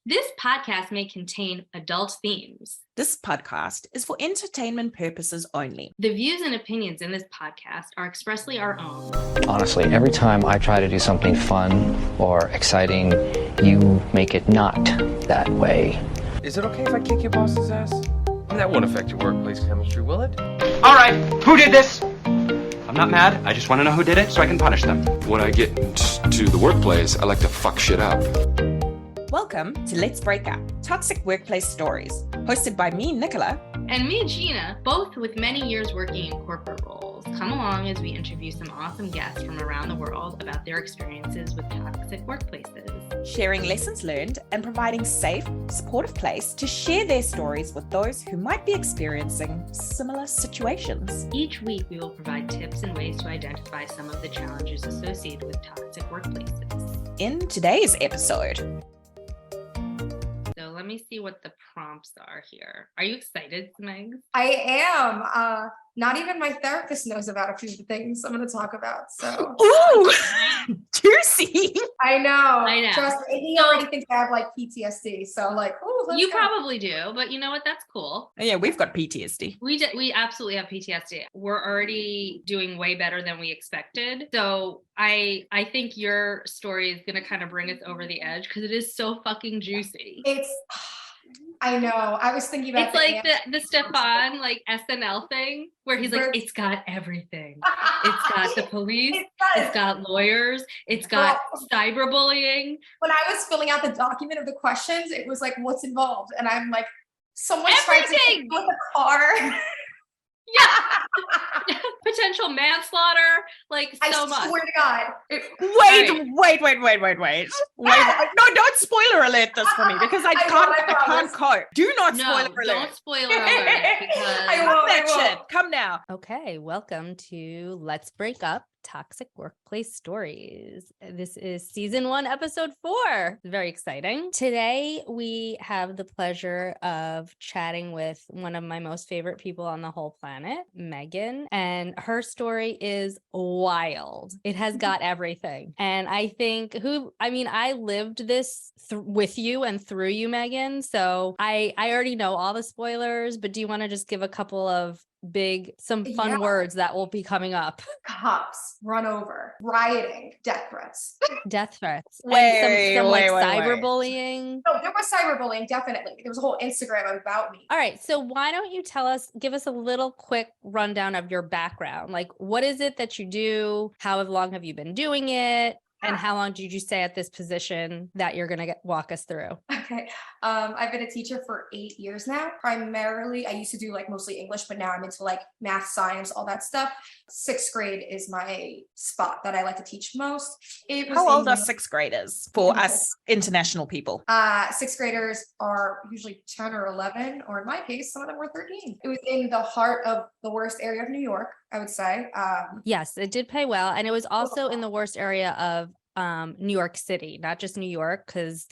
This podcast may contain adult themes. This podcast is for entertainment purposes only. The views and opinions in this podcast are expressly our own. Honestly, every time I try to do something fun or exciting, you make it not that way. Is it okay if I kick your boss's ass? That won't affect your workplace chemistry, will it? All right, who did this? I'm not mad. I just want to know who did it so I can punish them. When I get to the workplace, I like to fuck shit up. Welcome to Let's Break Up, Toxic Workplace Stories, hosted by me, Nicola. And me, Gina, both with many years working in corporate roles. Come along as we interview some awesome guests from around the world about their experiences with toxic workplaces. Sharing lessons learned and providing safe, supportive place to share their stories with those who might be experiencing similar situations. Each week, we will provide tips and ways to identify some of the challenges associated with toxic workplaces. In today's episode, so let me see what the prompts are here. Are you excited, Megs? I am. Not even my therapist knows about a few of the things I'm going to talk about. So, ooh, juicy. I know. Trust me, he already thinks I have like PTSD. So, like, oh, you probably do, but you know what? That's cool. Yeah, we've got PTSD. We absolutely have PTSD. We're already doing way better than we expected. So I think your story is going to kind of bring us over the edge because it is so fucking juicy. I know. I was thinking about it's like the Stefan like SNL thing where he's like, it's got everything. It's got the police. It's got lawyers. It's got cyberbullying. When I was filling out the document of the questions, it was like, what's involved? And I'm like, someone everything. tried to take with a car. Yeah. Potential manslaughter, like so much. I swear to God. Wait. No, don't spoiler alert this for me because I can't cope. Do not spoiler alert. Don't spoiler alert because I won't. That shit. Come now. Okay, welcome to Let's Break Up, Toxic Workplace Stories. This is season 1, episode 4. Very exciting. Today, we have the pleasure of chatting with one of my most favorite people on the whole planet, Megan, and her story is wild. It has got everything. And I think I lived this with you and through you, Megan. So I already know all the spoilers, but do you want to just give a couple of some fun words that will be coming up? Cops, run over, rioting, death threats. Cyberbullying. No, there was cyberbullying, definitely. There was a whole Instagram about me. All right, so why don't you give us a little quick rundown of your background? Like, what is it that you do? How long have you been doing it? And how long did you stay at this position that you're going to walk us through? Okay. I've been a teacher for 8 years now. Primarily, I used to do like mostly English, but now I'm into like math, science, all that stuff. 6th grade is my spot that I like to teach most. How old are 6th graders for us international people? 6th graders are usually 10 or 11, or in my case, some of them were 13. It was in the heart of the worst area of New York, I would say. Yes, it did pay well. And it was also in the worst area of New York City, not just New York, because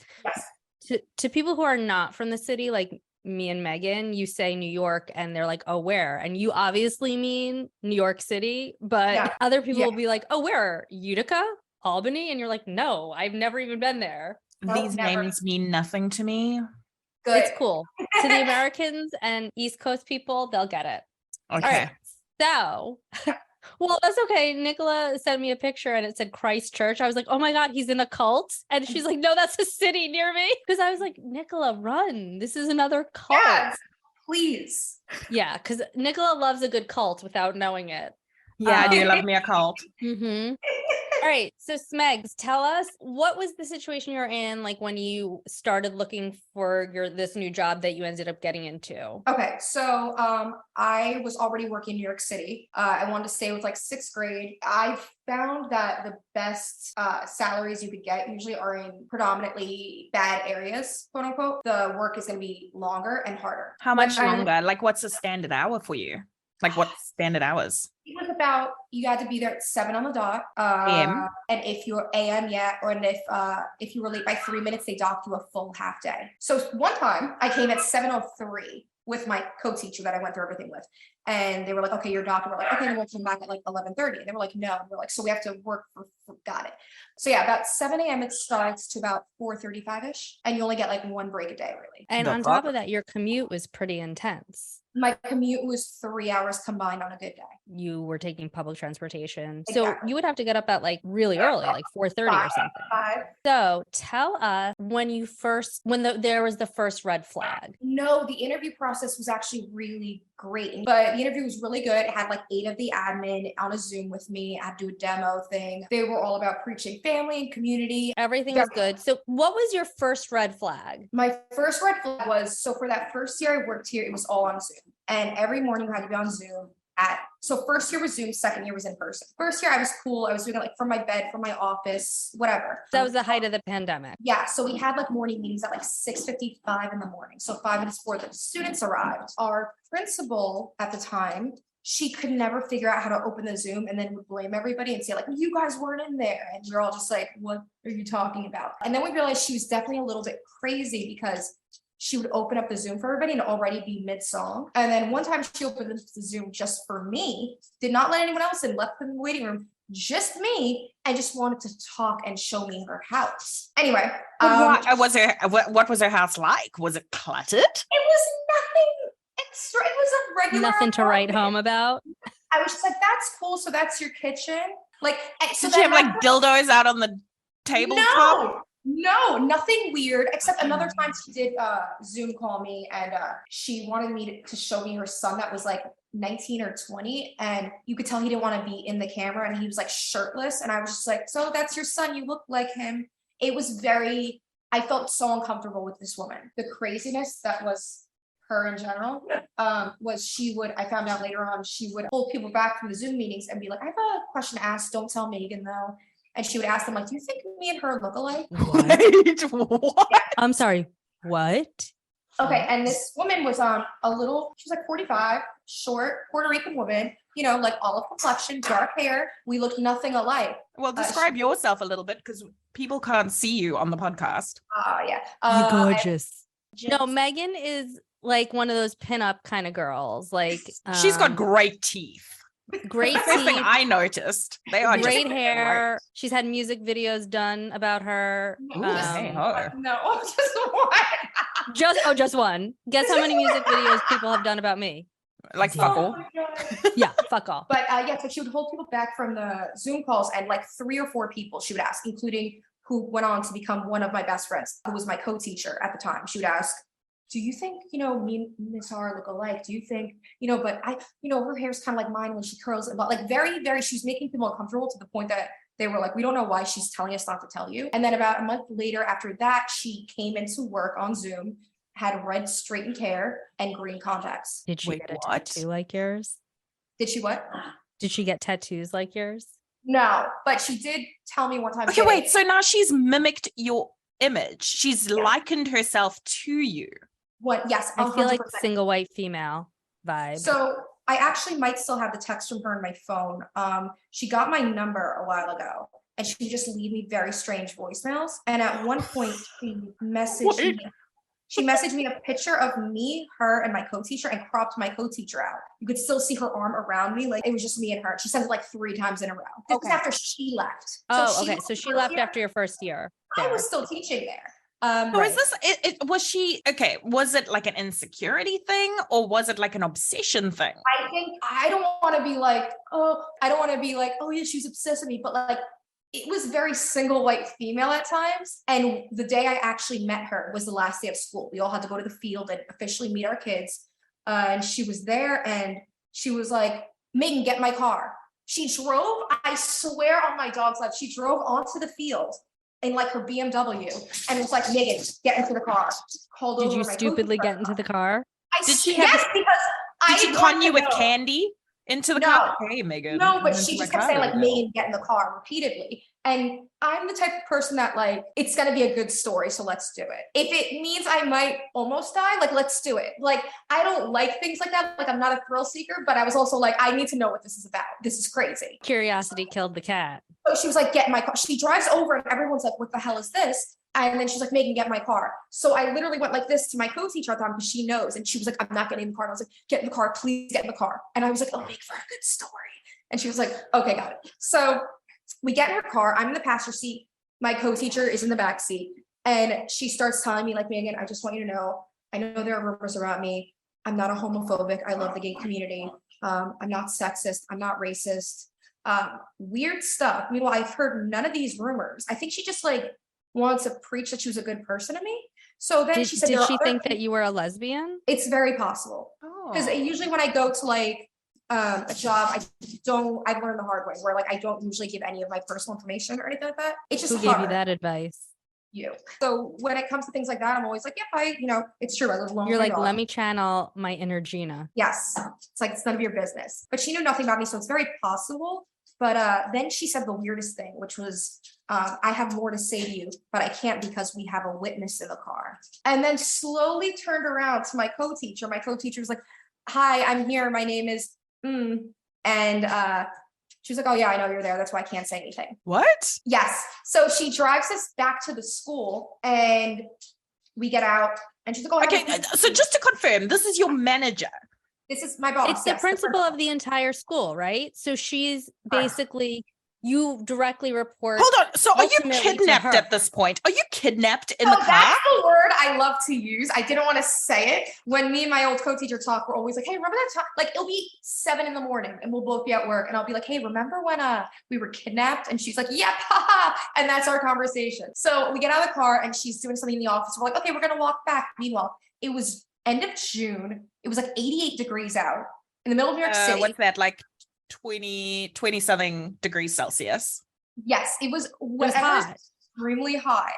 to people who are not from the city, like me and Megan, you say New York and they're like, oh, where? And you obviously mean New York City, but other people will be like, oh, where? Utica? Albany? And you're like, no, I've never even been there. These names mean nothing to me. Good. It's cool. To the Americans and East Coast people, they'll get it. Okay. All right. So, well, that's okay. Nicola sent me a picture and it said Christchurch. I was like, oh my God, he's in a cult. And she's like, no, that's a city near me. Because I was like, Nicola, run. This is another cult. Yes, please. Yeah, because Nicola loves a good cult without knowing it. Yeah, I do love me a cult. Mm-hmm. All right. So Smegs, tell us, what was the situation you're in, like when you started looking for this new job that you ended up getting into? Okay. So I was already working in New York City. I wanted to stay with like 6th grade. I found that the best salaries you could get usually are in predominantly bad areas, quote unquote. The work is going to be longer and harder. How much longer? Like what's the standard hour for you? Like what standard hours? It was about, you got to be there at 7 on the dot. AM? And if you're AM, or if you were late by 3 minutes, they docked you a full half day. So one time I came at 7:03 with my co-teacher that I went through everything with. And they were like, okay, your doctor. We're like, okay, then we'll come back at like 11:30. And they were like, no. And we're like, so we have to work got it. So yeah, about 7 a.m. it starts to about 4:35-ish. And you only get like one break a day, really. And on top of that, your commute was pretty intense. My commute was 3 hours combined on a good day. You were taking public transportation. Exactly. So you would have to get up at like really early, like 4:30 or something. 5. So tell us when there was the first red flag. No, the interview process was actually really great. But the interview was really good. It had like 8 of the admin on a Zoom with me. I had to do a demo thing. They were all about preaching family and community. Everything was good. So what was your first red flag? My first red flag was, so for that first year I worked here, it was all on Zoom. And every morning we had to be on Zoom so first year was Zoom, second year was in person. First year I was cool. I was doing it like from my bed, from my office, whatever. That was the height of the pandemic. Yeah. So we had like morning meetings at like 6:55 in the morning. So 5 minutes before the students arrived. Our principal at the time, she could never figure out how to open the Zoom and then would blame everybody and say like, you guys weren't in there. And we were all just like, what are you talking about? And then we realized she was definitely a little bit crazy because she would open up the Zoom for everybody and already be mid-song. And then one time she opened the Zoom just for me, did not let anyone else in, left them in the waiting room, just me, and just wanted to talk and show me her house. Anyway. What was her house like? Was it cluttered? It was nothing extra. It was a regular Nothing to write home about. I was just like, that's cool. So that's your kitchen. Like, so did she have like dildos out on the tabletop? No, nothing weird, except another time she did Zoom call me and she wanted me to show me her son that was like 19 or 20. And you could tell he didn't want to be in the camera and he was like shirtless. And I was just like, so that's your son. You look like him. It was I felt so uncomfortable with this woman. The craziness that was her in general was I found out later on, she would hold people back from the Zoom meetings and be like, I have a question to ask. Don't tell Megan though. And she would ask them, like, do you think me and her look alike? Wait, what? Yeah. I'm sorry, what? Okay, and this woman was she was like 45, short, Puerto Rican woman, like olive complexion, dark hair. We looked nothing alike. Well, describe yourself a little bit because people can't see you on the podcast. Yeah. You're gorgeous. No, Megan is like one of those pinup kind of girls. Like she's got great teeth. Great First thing I noticed. They are great just hair. right. She's had music videos done about her. Ooh, hey, ho. No, just one. Just one. Guess how many music videos people have done about me? Like fuck all. Yeah, fuck all. But so she would hold people back from the Zoom calls, and like 3 or 4 people she would ask, including who went on to become one of my best friends, who was my co-teacher at the time. She would ask, do you think, me and Miss R look alike? Do you think, but her hair's kind of like mine when she curls it, but like very, very, she's making people uncomfortable to the point that they were like, we don't know why she's telling us not to tell you. And then about a month later after that, she came into work on Zoom, had red straightened hair and green contacts. Did she get a tattoo like yours? Did she what? Did she get tattoos like yours? No, but she did tell me one time. Okay, wait, so now she's mimicked your image. She's likened herself to you. What? Yes, I feel like 100%. Single white female vibe. So I actually might still have the text from her in my phone. She got my number a while ago and she would just leave me very strange voicemails. And at one point she messaged me a picture of me, her, and my co-teacher and cropped my co-teacher out. You could still see her arm around me. Like it was just me and her. She sent it like 3 times in a row. This was after she left. So she left after your first year. I was still teaching there. So is this was it like an insecurity thing or was it like an obsession thing? I think I don't want to be like, oh yeah, she's obsessed with me, but like it was very single white female at times. And the day I actually met her was the last day of school. We all had to go to the field and officially meet our kids. And she was there and she was like, Megan, get my car. She drove, I swear on my dog's life, she drove onto the field in like her BMW and was like, Megan, get into the car. Did you stupidly get into the car? Did she con you with candy into the car? Hey, Megan. No, but she just kept saying like, Megan, get in the car repeatedly. And I'm the type of person that like, it's gonna be a good story, so let's do it. If it means I might almost die, like let's do it. Like I don't like things like that. Like I'm not a thrill seeker, but I was also like, I need to know what this is about. This is crazy. Curiosity killed the cat. So she was like, get in my car. She drives over and everyone's like, what the hell is this? And then she's like, Megan, get my car. So I literally went like this to my co-teacher at the time because she knows. And she was like, I'm not getting in the car. And I was like, get in the car, please get in the car. And I was like, oh, make for a good story. And she was like, okay, got it. So we get in her car. I'm in the passenger seat. My co-teacher is in the back seat. And she starts telling me like, Megan, I just want you to know, I know there are rumors around me. I'm not a homophobic. I love the gay community. I'm not sexist. I'm not racist. Weird stuff. Meanwhile, I've heard none of these rumors. I think she just like wants to preach that she was a good person to me. So then she said, did she think that you were a lesbian? It's very possible. Because usually when I go to like a job, I've learned the hard way where like I don't usually give any of my personal information or anything like that. It's just Who gave you that advice? You. So when it comes to things like that, I'm always like, yeah, it's true. I live alone. You're like, let me channel my inner Gina. Yes. It's like, it's none of your business. But she knew nothing about me. So it's very possible. But then she said the weirdest thing, which was, I have more to say to you, but I can't because we have a witness in the car. And then slowly turned around to my co-teacher. My co-teacher was like, hi, I'm here. My name is, and she was like, oh yeah, I know you're there. That's why I can't say anything. What? Yes. So she drives us back to the school and we get out and she's like, oh, okay. So just to confirm, this is your manager. This is my boss. It's the principal of the entire school, right? So she's basically, you directly report. Hold on. So are you kidnapped at this point? Are you kidnapped in the car? That's the word I love to use. I didn't want to say it. When me and my old co-teacher talk, we're always like, hey, remember that time? Like it'll be 7 a.m. and we'll both be at work. And I'll be like, hey, remember when we were kidnapped? And she's like, yep, haha. And that's our conversation. So we get out of the car and she's doing something in the office. We're like, okay, we're going to walk back. Meanwhile, it was end of June. It was like 88 degrees out in the middle of New York City. What's that, like 20 something degrees Celsius? Yes, it was hot. Extremely hot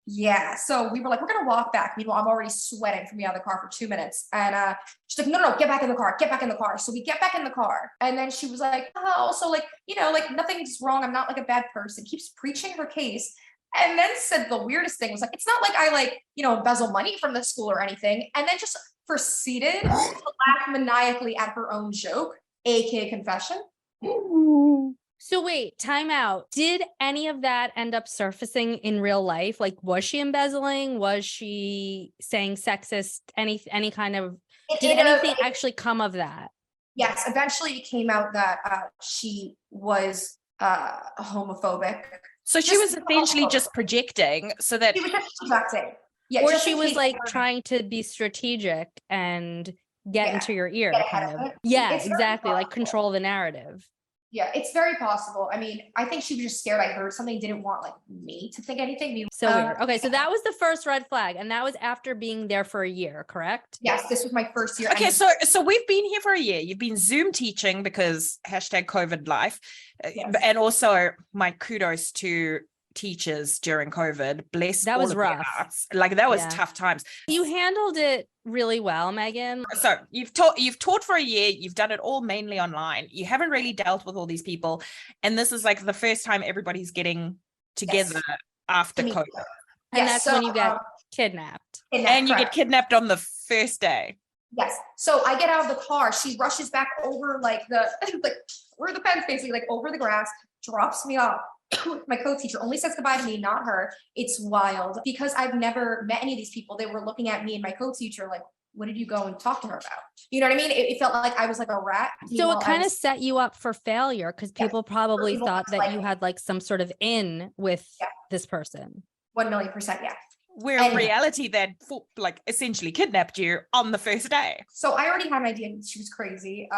yeah. So we were like, we're gonna walk back. Meanwhile, I'm already sweating from being out of the car for 2 minutes. And she's like, no, get back in the car, get back in the car. So we get back in the car. And then she was like, oh, so like, like nothing's wrong. I'm not like a bad person. Keeps preaching her case. And then said the weirdest thing was like, it's not like I embezzle money from the school or anything. And then just proceeded to laugh maniacally at her own joke, aka confession. So wait, time out. Did any of that end up surfacing in real life? Like, was she embezzling? Was she saying sexist? Any kind of, did anything actually come of that? Yes, eventually it came out that she was homophobic. So she was essentially just projecting so that... She was just projecting. Yeah, or she was like trying to be strategic and get into your ear, kind of. Yeah, exactly. Like control the narrative. Yeah, it's very possible. I mean, I think she was just scared I heard something, didn't want like me to think anything. So weird. Okay, so that was the first red flag, and that was after being there for a year, correct? Yes, this was my first year. Okay, so we've been here for a year. You've been Zoom teaching because #COVID life. Yes. And also my kudos to teachers during COVID. Bless that all was of rough. Like that was tough times. You handled it really well, Megan. So you've taught for a year, you've done it all mainly online. You haven't really dealt with all these people. And this is like the first time everybody's getting together after COVID. And that's when you get kidnapped. And you get kidnapped on the first day. Yes. So I get out of the car. She rushes back over like where the fence, basically, like over the grass, drops me off. My co-teacher only says goodbye to me, not her. It's wild because I've never met any of these people. They were looking at me and my co-teacher like, what did you go and talk to her about? You know what I mean? It felt like I was like a rat. So it kind of set you up for failure because people probably thought that you had like some sort of in with this person. 1,000,000%. Yeah. Where in reality they'd like essentially kidnapped you on the first day. So I already had an idea she was crazy.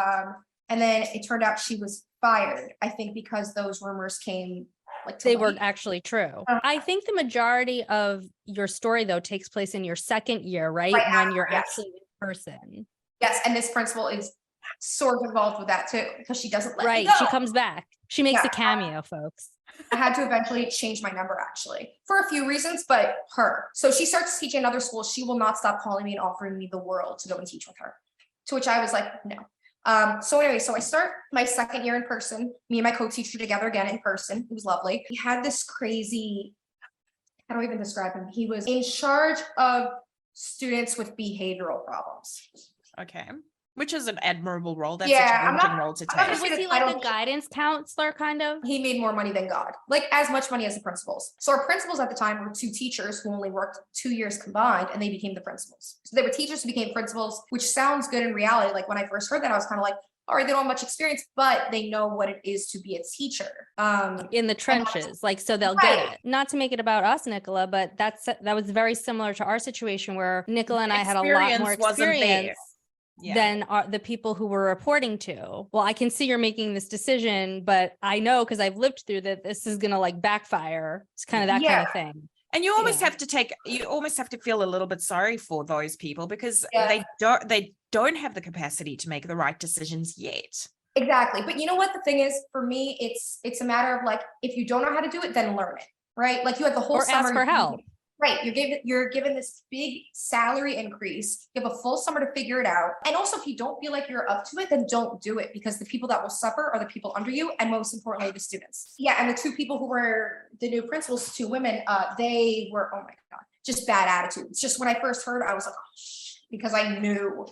And then it turned out she was fired, I think, because those rumors came like they were actually true. I think the majority of your story though takes place in your second year, right? When you're actually in person. Yes, and this principal is sort of involved with that too because she doesn't let me go. She comes back. She makes a cameo, folks. I had to eventually change my number actually for a few reasons, but her. So she starts teaching another school. She will not stop calling me and offering me the world to go and teach with her. To which I was like, no. So anyway, so I start my second year in person, me and my co-teacher together again in person. It was lovely. We had this crazy, how do I even describe him? He was in charge of students with behavioral problems. Okay. Which is an admirable role. That's Yeah, a I'm challenging not- role to I'm not take. just Was he like a guidance counselor kind of? He made more money than God, like as much money as the principals. So our principals at the time were 2 teachers who only worked 2 years combined, and they became the principals. So they were teachers who became principals, which sounds good in reality. Like when I first heard that, I was kind of like, all right, they don't have much experience, but they know what it is to be a teacher. In the trenches, like, so they'll Right. get it. Not to make it about us, Nicola, but that was very similar to our situation where Nicola and I had a lot more Experience wasn't there. experience Yeah. than the people who were reporting to. Well, I can see you're making this decision, but I know because I've lived through that this is gonna like backfire. It's kind of that kind of thing. And you almost Yeah. have to feel a little bit sorry for those people because Yeah. they don't have the capacity to make the right decisions yet. Exactly. But you know what the thing is, for me, it's a matter of like, if you don't know how to do it, then learn it, right? Like you had the whole Or summer ask for help. Right. You're given this big salary increase. You have a full summer to figure it out. And also, if you don't feel like you're up to it, then don't do it, because the people that will suffer are the people under you, and most importantly, the students. Yeah. And the 2 people who were the new principals, 2 women, they were, oh my God, just bad attitudes. Just when I first heard, I was like, oh, because I knew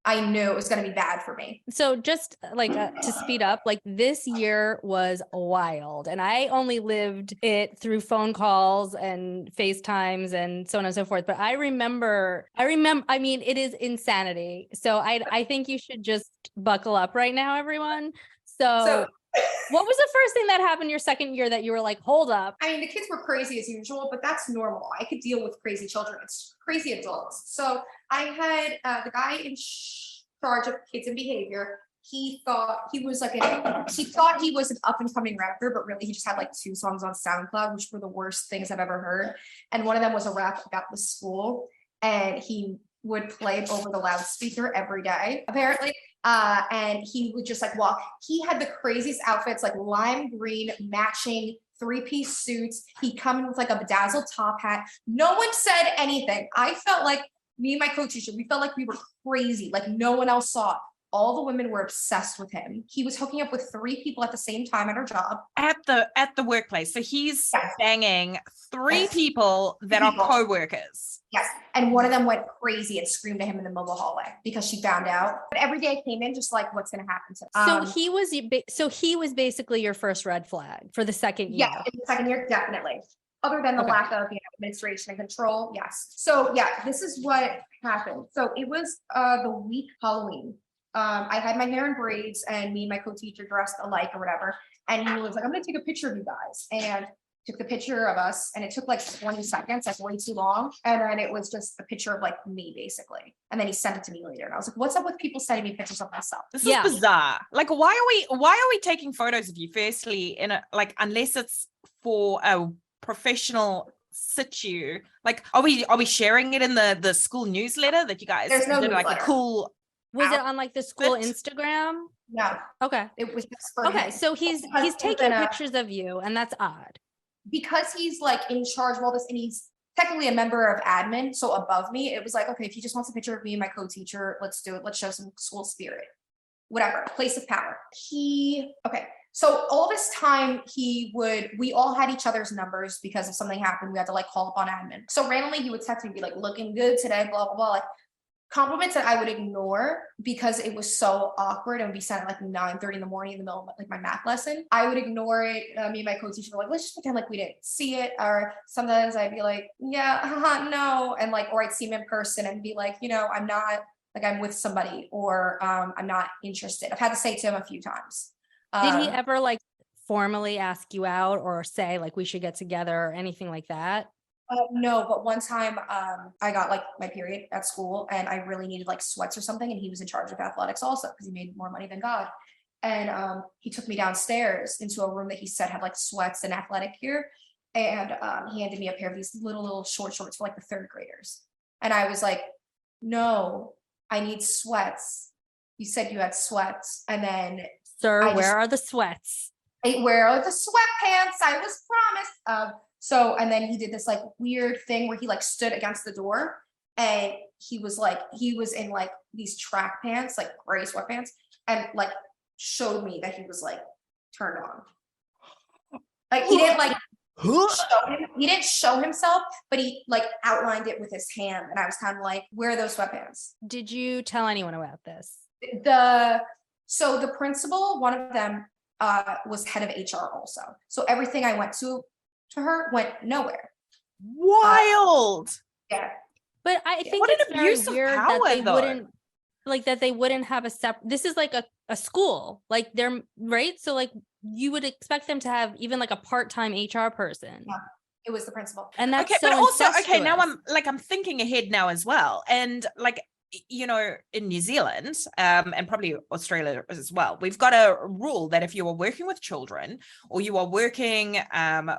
it was going to be bad for me. So just like to speed up, like this year was wild, and I only lived it through phone calls and FaceTimes and so on and so forth. But I remember, I mean, it is insanity. So I think you should just buckle up right now, everyone. So what was the first thing that happened your second year that you were like, hold up? I mean, the kids were crazy as usual, but that's normal. I could deal with crazy children. It's crazy adults. So I had the guy in charge of kids and behavior. He thought he was an up and coming rapper, but really he just had like 2 songs on SoundCloud, which were the worst things I've ever heard. And one of them was a rap about the school, and he would play it over the loudspeaker every day, apparently. And he would just like walk. He had the craziest outfits, like lime green matching 3-piece suits. He'd come in with like a bedazzled top hat. No one said anything. I felt like, me and my co-teacher, we felt like we were crazy. Like no one else saw it. All the women were obsessed with him. He was hooking up with 3 people at the same time at her job. At the workplace. So he's banging 3 Yes. people that are co-workers. Yes. And one of them went crazy and screamed at him in the mobile hallway because she found out. But every day I came in just like, what's going to happen to him? So he was basically your first red flag for the second year. Yeah, in the second year, definitely. Other than the lack of administration and control, yes. So yeah, this is what happened. So it was the week Halloween. I had my hair in braids, and me and my co-teacher dressed alike or whatever. And he was like, I'm gonna take a picture of you guys. And took the picture of us, and it took like 20 seconds, like way too long. And then it was just a picture of like me basically. And then he sent it to me later. And I was like, what's up with people sending me pictures of myself? This is bizarre. Like, why are we taking photos of you? Firstly, in a like, unless it's for a professional situ, like, are we sharing it in the school newsletter that you guys There's no did like a newsletter. Was cool it on like the school outfit? No, Instagram? Okay. it was just for Okay. him. So he's taking pictures of you, and that's odd. Because he's like in charge of all this, and he's technically a member of admin, so above me, it was like, okay, if he just wants a picture of me and my co-teacher, let's do it. Let's show some school spirit. Whatever, place of power. So all this time we all had each other's numbers because if something happened, we had to like call up on admin. So randomly he would text me and be like, looking good today, blah, blah, blah. Like compliments that I would ignore because it was so awkward and would be sent at like 9:30 in the morning in the middle of like my math lesson. I would ignore it. Me and my co-teacher were like, let's just pretend like we didn't see it. Or sometimes I'd be like, yeah, no. And like, or I'd see him in person and be like, I'm not, like I'm with somebody, or I'm not interested. I've had to say it to him a few times. Did he ever like formally ask you out or say like we should get together or anything like that? No, but one time I got like my period at school, and I really needed like sweats or something, and he was in charge of athletics also because he made more money than God. And he took me downstairs into a room that he said had like sweats and athletic gear, and he handed me a pair of these little short shorts for like the 3rd graders. And I was like, no, I need sweats. You said you had sweats. And then, Sir, where are the sweats? Where are the sweatpants I was promised? So, and then he did this like weird thing where he like stood against the door, and he was in like these track pants, like gray sweatpants, and like showed me that he was like turned on. Like he didn't like he didn't show himself, but he like outlined it with his hand. And I was kind of like, where are those sweatpants? Did you tell anyone about this? So the principal, one of them was head of HR also. So everything I went to her went nowhere. Wild. Yeah. But I think What an it's very abuse of weird power, that they wouldn't have a separate. This is like a school, like they're right. So like you would expect them to have even like a part-time HR person. Yeah. It was the principal. And that's okay, so but also, okay, now incestuous. I'm thinking ahead now as well. And like, you know, in New Zealand, and probably Australia as well, we've got a rule that if you are working with children or you are working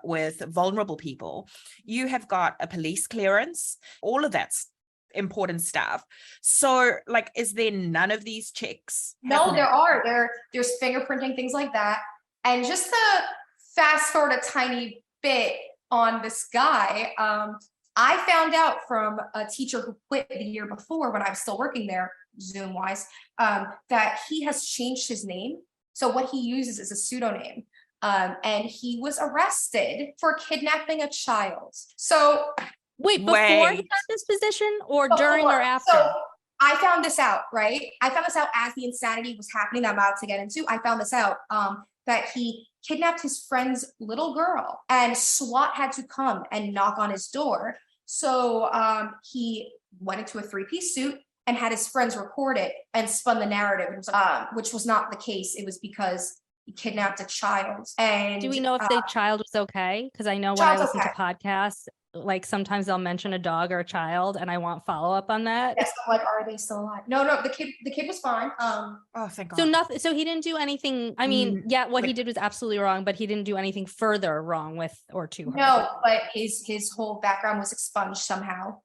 with vulnerable people, you have got a police clearance, all of that's important stuff. So like, is there none of these checks No, happening? there's fingerprinting, things like that. And just to fast forward a tiny bit on this guy, I found out from a teacher who quit the year before when I was still working there, Zoom wise, that he has changed his name. So what he uses is a pseudonym. And he was arrested for kidnapping a child. So Wait, before he got this position or during or after? So I found this out, right? I found this out as the insanity was happening that I'm about to get into. I found this out that he kidnapped his friend's little girl and SWAT had to come and knock on his door. So he went into a three-piece suit and had his friends record it and spun the narrative, which was not the case. It was because he kidnapped a child. And do we know if the child was okay? Because I know when I listen to podcasts, like sometimes they'll mention a dog or a child and I want follow-up on that. Yes, I'm like, are they still alive? No, the kid was fine. Oh, thank God. So nothing, so he didn't do anything. I mean, yeah, what he did was absolutely wrong, but he didn't do anything further wrong with or to her. No, but his whole background was expunged somehow.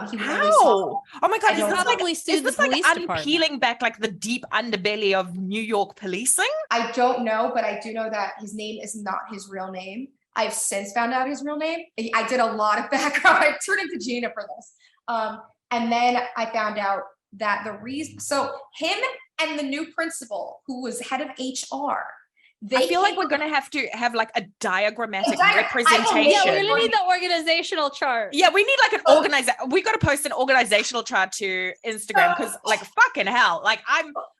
He was How? Oh my God, He probably sued the police department. Unpeeling back like the deep underbelly of New York policing? I don't know, but I do know that his name is not his real name. I've since found out his real name. I did a lot of background. I turned into Gina for this. And then I found out that the reason, so him and the new principal who was head of HR, I feel like we're going to have like a diagrammatic representation. Yeah, we're going to need the organizational chart. Yeah, we need like an we got to post an organizational chart to Instagram because like fucking hell, like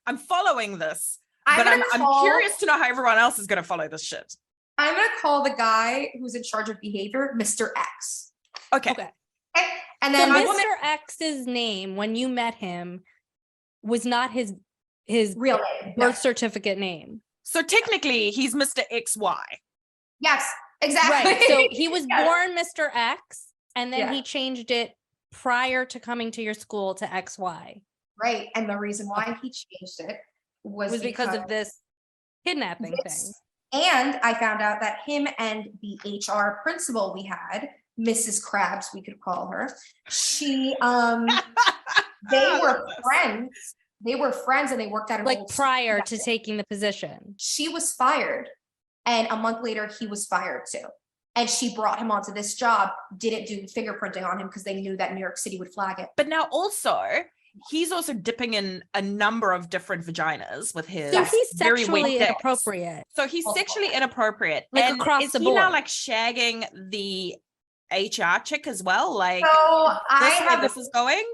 I'm following this, but I'm curious to know how everyone else is going to follow this shit. I'm going to call the guy who's in charge of behavior Mr. X. Okay. And then so Mr. X's name when you met him was not his real name, birth certificate name. So technically he's Mr. XY. Yes, exactly. Right. So he was born Mr. X and then he changed it prior to coming to your school to XY. Right. And the reason why he changed it was because of this kidnapping thing. And I found out that him and the HR principal we had, Mrs. Krabs, we could call her, they were friends. They were friends and they worked at an like prior to taking the position. She was fired. And a month later, he was fired too. And she brought him onto this job, didn't do fingerprinting on him because they knew that New York City would flag it. But now also, he's also dipping in a number of different vaginas with his. So he's sexually inappropriate. So he's sexually inappropriate. Like and across the board. Is he now like shagging the HR chick as well? Like, so this is going?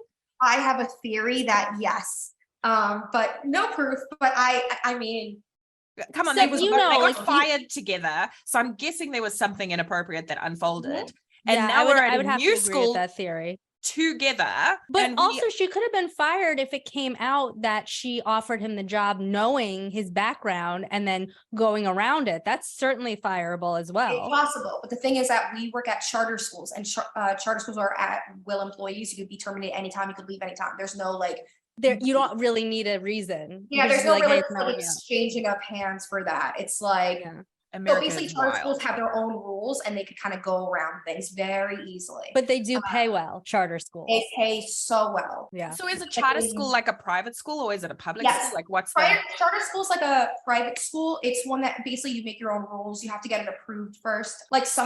I have a theory that yes. But no proof. But I mean, come on, so they got fired together. So I'm guessing there was something inappropriate that unfolded. And now we're at a new school. That theory together. But also she could have been fired if it came out that she offered him the job knowing his background and then going around it. That's certainly fireable as well. It's possible. But the thing is that we work at charter schools and charter schools are at will employees. You could be terminated anytime. You could leave anytime. There's no like you don't really need a reason. Yeah, there's no really exchanging of hands for that. It's like so basically charter schools have their own rules and they could kind of go around things very easily. But they do pay well, charter schools. They pay so well. Yeah. So is a charter school like a private school or is it a public school? Like what's charter school is like a private school. It's one that basically you make your own rules. You have to get it approved first. Like it's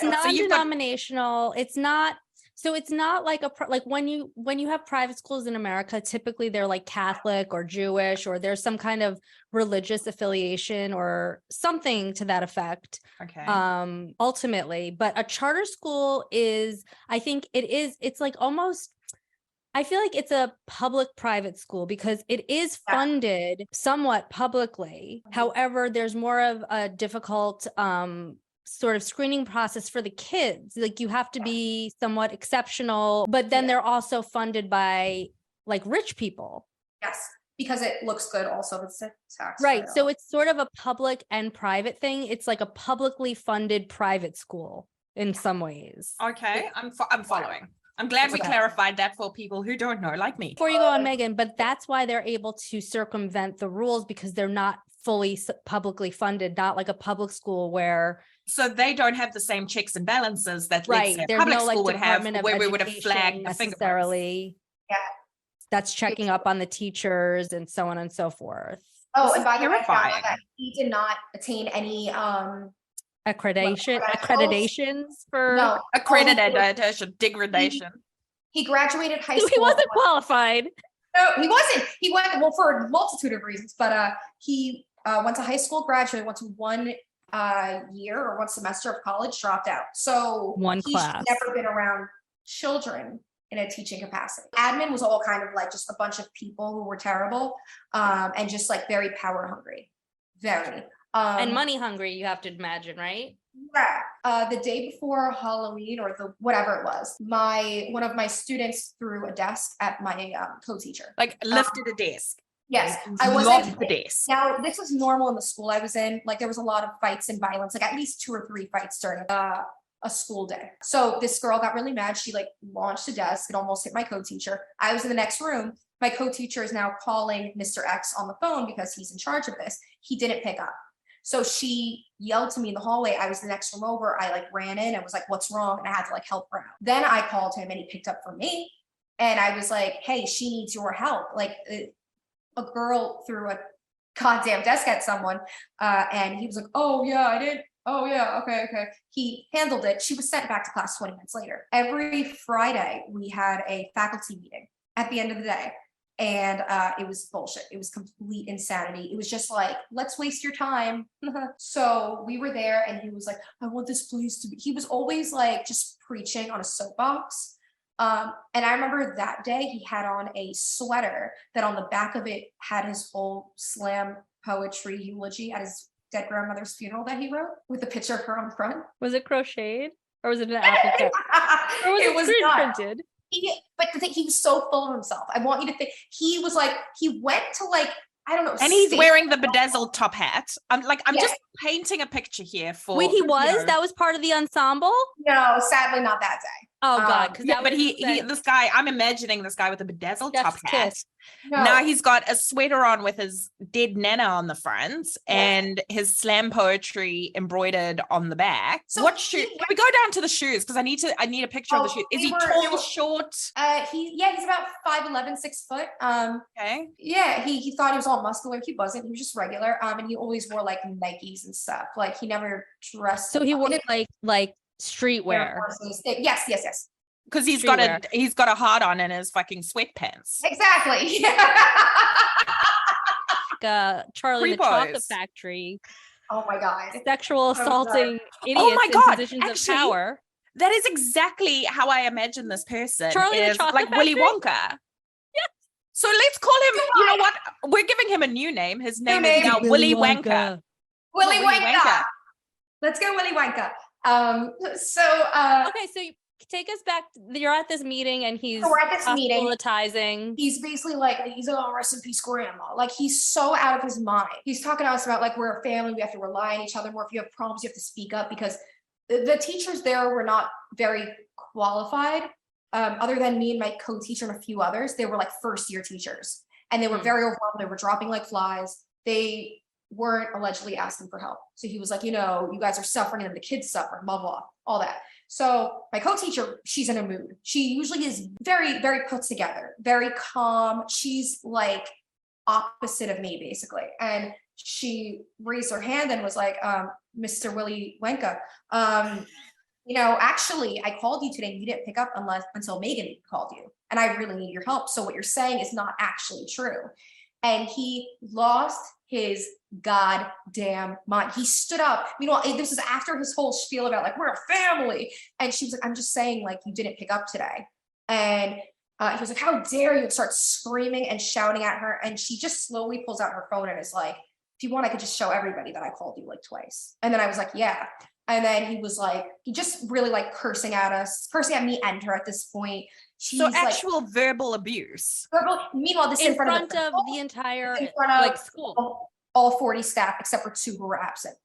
non-denominational. It's not. So it's not like like when you have private schools in America, typically they're like Catholic or Jewish, or there's some kind of religious affiliation or something to that effect. Okay. Ultimately, but a charter school is, I think it's like almost I feel like it's a public-private school because it is funded somewhat publicly. However, there's more of a difficult sort of screening process for the kids. Like you have to be somewhat exceptional, but then they're also funded by like rich people. Yes, because it looks good also with tax. Right. So it's sort of a public and private thing. It's like a publicly funded private school in some ways. Okay, I'm following. I'm glad we clarified that for people who don't know, like me. Before you go on, Megan, but that's why they're able to circumvent the rules because they're not fully publicly funded, not like a public school where. So they don't have the same checks and balances that right. let's say There's public no like school would have, Department of where we would have Education flagged the necessarily. Yeah. That's checking up on the teachers and so on and so forth. Oh, and by the way, I found out that he did not attain any accreditations for accreditation, degradation. He graduated high school. He wasn't qualified. No, he wasn't. He went for a multitude of reasons, but he went to high school, graduated, went to 1 year or 1 semester of college, dropped out. So one class. He's never been around children in a teaching capacity. Admin was all kind of like just a bunch of people who were terrible and just like very power hungry, very. And money hungry, you have to imagine, right? Yeah. The day before Halloween or whatever it was, one of my students threw a desk at my co-teacher. Like lifted a desk. Yes, I wasn't the desk. Now this was normal in the school I was in. Like there was a lot of fights and violence, like at least 2 or 3 fights during a school day. So this girl got really mad. She like launched a desk. It almost hit my co-teacher. I was in the next room. My co-teacher is now calling Mr. X on the phone because he's in charge of this. He didn't pick up. So she yelled to me in the hallway. I was the next room over. I like ran in and was like, what's wrong? And I had to like help her out. Then I called him and he picked up for me. And I was like, hey, she needs your help. Like a girl threw a goddamn desk at someone. And he was like, oh yeah, I did. Oh yeah, okay. He handled it. She was sent back to class 20 minutes later. Every Friday we had a faculty meeting at the end of the day. And it was bullshit. It was complete insanity. It was just like, let's waste your time. So we were there and he was like, I want this place to be. He was always like just preaching on a soapbox. And I remember that day he had on a sweater that on the back of it had his whole slam poetry eulogy at his dead grandmother's funeral that he wrote with a picture of her on the front. Was it crocheted or was it an apple? Or was it screen printed? But the thing, he was so full of himself. I want you to think he was like, he went to like, I don't know. And he's wearing the bedazzled top hat. I'm just painting a picture here for. Wait, he was? That was part of the ensemble? No, sadly not that day. Oh God. Yeah, but this guy, I'm imagining this guy with a bedazzled top hat. No. Now he's got a sweater on with his dead nana on the front and his slam poetry embroidered on the back. So what shoe? Can we go down to the shoes? Because I need a picture of the shoes. Is he tall, short? He's about 5'11", 6 foot. Okay. Yeah, he thought he was all muscular. He wasn't. He was just regular. And he always wore like Nikes and stuff. Like he never dressed. So he wore like streetwear. Yes. Because he's got a hard on in his fucking sweatpants. Exactly. Charlie the Chocolate Factory. Oh my God. Sexual assaulting idiots in positions of power. That is exactly how I imagine this person. Charlie the Chocolate Factory? Willy Wonka. Yes. So let's call him, you know what? We're giving him a new name. His name is now Willy Wonka. Willy Wonka. Let's go Willy Wonka. Okay, so take us back. You're at this meeting and he's proselytizing. He's basically like, oh, rest in peace, grandma. Like he's so out of his mind. He's talking to us about like we're a family, we have to rely on each other more. If you have problems, you have to speak up because the teachers there were not very qualified. Other than me and my co-teacher and a few others, they were like first-year teachers, and they were very overwhelmed. They were dropping like flies. They weren't allegedly asking for help. So he was like, you guys are suffering and the kids suffer, blah, blah, all that. So my co-teacher, she's in a mood. She usually is very, very put together, very calm. She's like opposite of me, basically. And she raised her hand and was like, Mr. Willy Wonka, actually, I called you today and you didn't pick up until Megan called you. And I really need your help. So what you're saying is not actually true. And he lost his goddamn mind. He stood up. Meanwhile, this is after his whole spiel about like, we're a family. And she was like, I'm just saying, like, you didn't pick up today. And He was like, how dare you, start screaming and shouting at her. And she just slowly pulls out her phone and is like, if you want, I could just show everybody that I called you like twice. And then I was like, yeah. And then he was like, he just really like cursing at us, cursing at me and her at this point. So actual verbal abuse. Meanwhile, this in front of the entire in front of like school. All 40 staff except for 2 who were absent.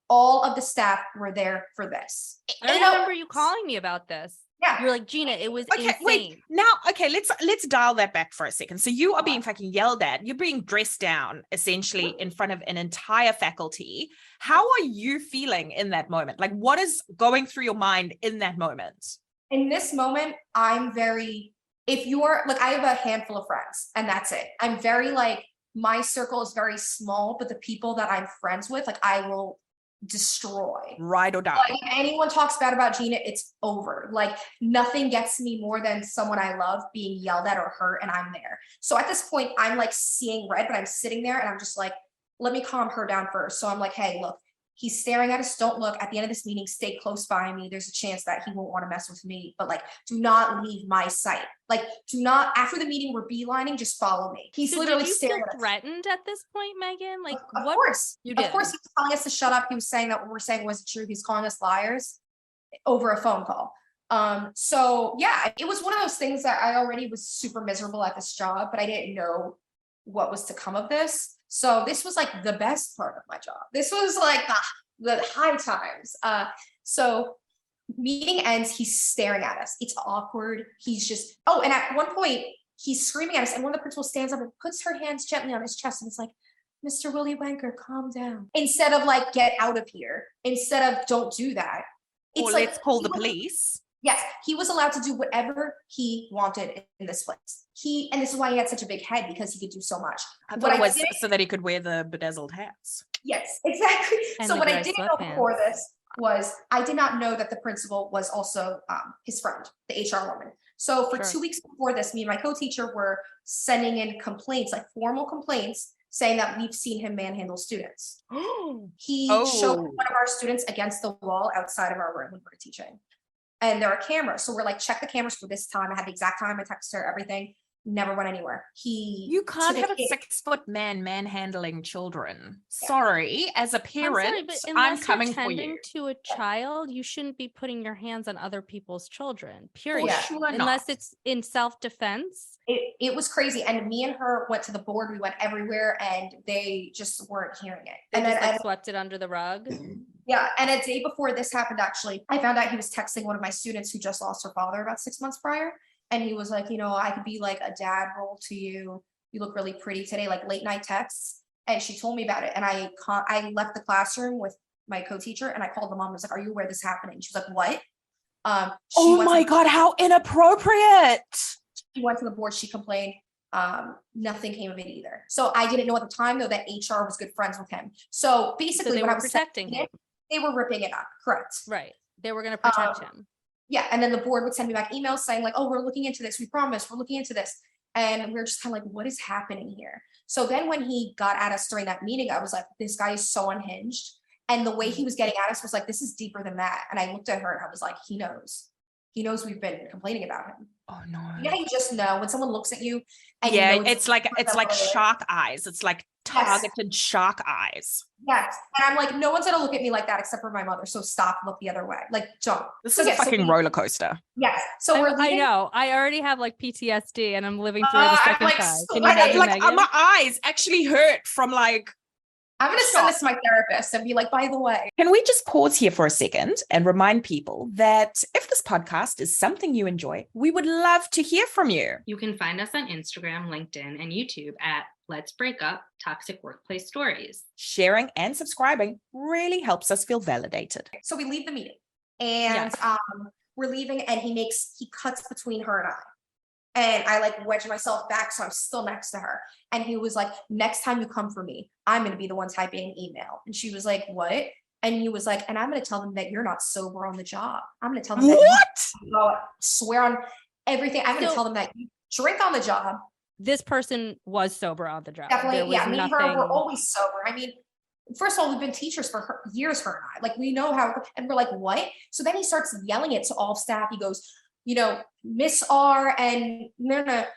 All of the staff were there for this. I remember you calling me about this. Yeah. You're like, Gina, it was Okay, insane. wait. Now, okay, let's dial that back for a second. So you are being fucking yelled at. You're being dressed down essentially in front of an entire faculty. How are you feeling in that moment? Like, what is going through your mind in that moment? In this moment, I'm very, if you are like, I have a handful of friends and that's it. I'm very like, my circle is very small, but the people that I'm friends with, like I will destroy. Ride or die. Like, if anyone talks bad about Gina, it's over. Like nothing gets me more than someone I love being yelled at or hurt, and I'm there. So at this point, I'm like seeing red, but I'm sitting there and I'm just like, let me calm her down first. So I'm like, hey, look, he's staring at us. Don't look. At the end of this meeting, stay close by me. There's a chance that he won't want to mess with me, but like, do not leave my sight. Like, do not, after the meeting, we're beelining, just follow me. He's So literally did you staring feel at us. threatened at this point, Megan? Like, Of what? course. You did. Of course, he was telling us to shut up. He was saying that what we're saying wasn't true. He's calling us liars over a phone call. So yeah, it was one of those things that I already was super miserable at this job, but I didn't know what was to come of this. So this was like the best part of my job. This was like the high times. So meeting ends, he's staring at us. It's awkward. He's just, oh, and at one point he's screaming at us, and one of the principals stands up and puts her hands gently on his chest and it's like, Mr. Willie Wanker, calm down. Instead of like, get out of here. Instead of don't do that. Or It's like, let's call the police. yes, he was allowed to do whatever he wanted in this place. And this is why he had such a big head, because he could do so much. I What thought it I was didn't- so that he could wear the bedazzled hats. Yes, exactly. And So the what I gray didn't know sweatpants. before this was I did not know that the principal was also his friend, the HR woman. So for Sure. 2 weeks before this, me and my co-teacher were sending in complaints, like formal complaints, saying that we've seen him manhandle students. He showed Oh. one of our students against the wall outside of our room when we were teaching. And there are cameras. So we're like, check the cameras for this time. I had the exact time, I texted her, everything. Never went anywhere. You can't took have a kid- 6-foot man manhandling children. Sorry, as a I'm sorry, parent, but I'm unless coming you're for tending you. to a child, you shouldn't be putting your hands on other people's children. Period. Yeah. Sure not. Unless it's in self-defense. It was crazy. And me and her went to the board. We went everywhere and they just weren't hearing it. They And just then, like swept it under the rug. yeah. And a day before this happened, actually, I found out he was texting one of my students who just lost her father about 6 months prior. And he was like, I could be like a dad role to you. You look really pretty today, like late night texts. And she told me about it. And I left the classroom with my co-teacher and I called the mom and was like, are you aware this is happening? She was like, what? Oh my God, how inappropriate. She went to the board, she complained. Nothing came of it either. So I didn't know at the time though that HR was good friends with him. So basically So they when I were was protecting sending him. it, they were ripping it up. Correct. Right. They were going to protect him. Yeah. And then the board would send me back emails saying like, oh, we're looking into this. We promise we're looking into this. And we're just kind of like, what is happening here? So then when he got at us during that meeting, I was like, this guy is so unhinged. And the way he was getting at us was like, this is deeper than that. And I looked at her and I was like, he knows we've been complaining about him. Oh no. You know, you just know when someone looks at you and Yeah, you know it's like shark eyes. It's like targeted shark eyes. yes. And I'm like, no one's gonna look at me like that except for my mother. So stop, look the other way. Like, don't. This So is a yeah, so fucking we- roller coaster. Yes. So we're I leaving. know. I already have like PTSD and I'm living through the I'm second like, time. so- Can you I- imagine, Like Megan? my eyes actually hurt from like. I'm gonna send this to my therapist and be like, by the way, Can we just pause here for a second and remind people that if this podcast is something you enjoy, we would love to hear from you. You can find us on Instagram, LinkedIn, and YouTube at Let's Break Up Toxic Workplace Stories. Sharing and subscribing really helps us feel validated. so we leave the meeting and Yes. we're leaving and he cuts between her and I. And I like wedge myself back so I'm still next to her. And he was like, next time you come for me, I'm going to be the one typing an email. And she was like, what? And he was like, and I'm going to tell them that you're not sober on the job. I'm going to tell them that you swear on everything. I'm going to So- tell them that you drink on the job. This person was sober on the job. There Definitely. was Yeah. Me and her, nothing. we're always sober. I mean, first of all, we've been teachers for years, her and I. Like, we know how, and we're like, what? So then he starts yelling it to all staff. He goes, Miss R and Nana,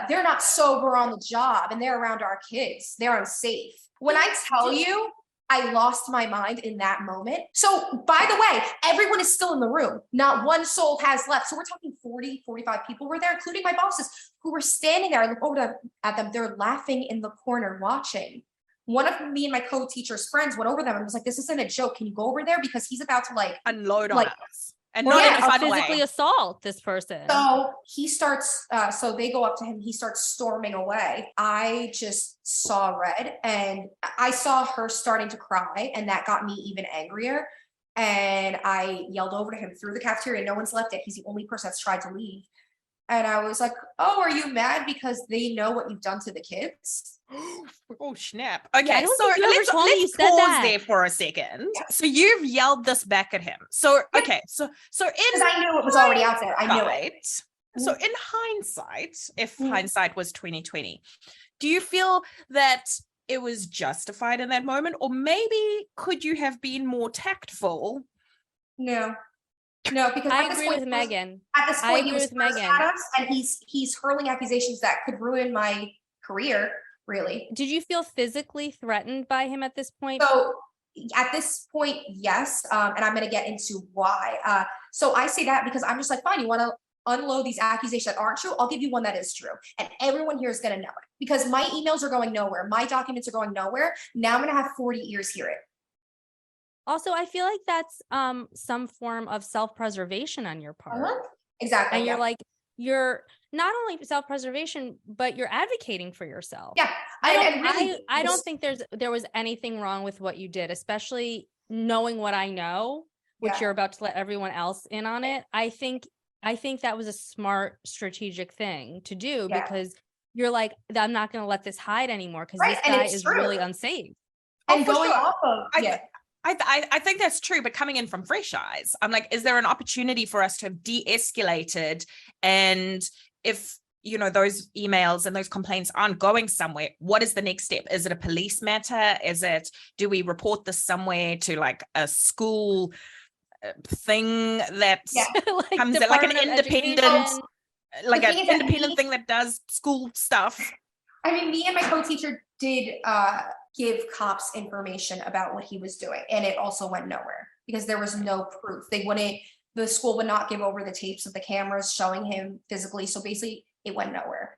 they're not sober on the job and they're around our kids. They're unsafe. When I tell you, I lost my mind in that moment. So by the way, everyone is still in the room. Not one soul has left. So we're talking 40, 45 people were there, including my bosses who were standing there. I look over at them. They're laughing in the corner watching. One of me and my co-teacher's friends went over them and was like, this isn't a joke. Can you go over there? Because he's about to unload on us. And or not in a fun physically way. assault this person. So he starts, so they go up to him, he starts storming away. I just saw red and I saw her starting to cry, and that got me even angrier. And I yelled over to him through the cafeteria. No one's left it. He's the only person that's tried to leave. And I was like, oh, are you mad because they know what you've done to the kids? Oh, snap. Okay, I don't so think you ever let's told me you said pause that. there for a second. Yeah. So you've yelled this back at him. So, okay, so Because I knew it was already out there. I knew it. right. So in hindsight, if hindsight was 2020, do you feel that it was justified in that moment? Or maybe could you have been more tactful? No, because I at this agree point, with Megan. At this I point, he agree was with cursed Megan. at us, and he's hurling accusations that could ruin my career, really. Did you feel physically threatened by him at this point? So at this point, yes, and I'm going to get into why. So I say that because I'm just like, fine, you want to unload these accusations that aren't true? I'll give you one that is true, and everyone here is going to know it because my emails are going nowhere, my documents are going nowhere. Now I'm going to have 40 ears hear it. Also, I feel like that's some form of self-preservation on your part. Exactly. And you're not only self-preservation, but you're advocating for yourself. Yeah. I don't think there was anything wrong with what you did, especially knowing what I know, which you're about to let everyone else in on it. I think that was a smart strategic thing to do because you're like, I'm not going to let this hide anymore because this guy is really unsafe. And going off of I think that's true, but coming in from fresh eyes, I'm like, is there an opportunity for us to have de-escalated? And if, those emails and those complaints aren't going somewhere, what is the next step? Is it a police matter? Do we report this somewhere to like a school thing that comes like an independent, thing that does school stuff? I mean, me and my co-teacher did give cops information about what he was doing, and it also went nowhere because there was no proof. The school would not give over the tapes of the cameras showing him physically. So basically it went nowhere.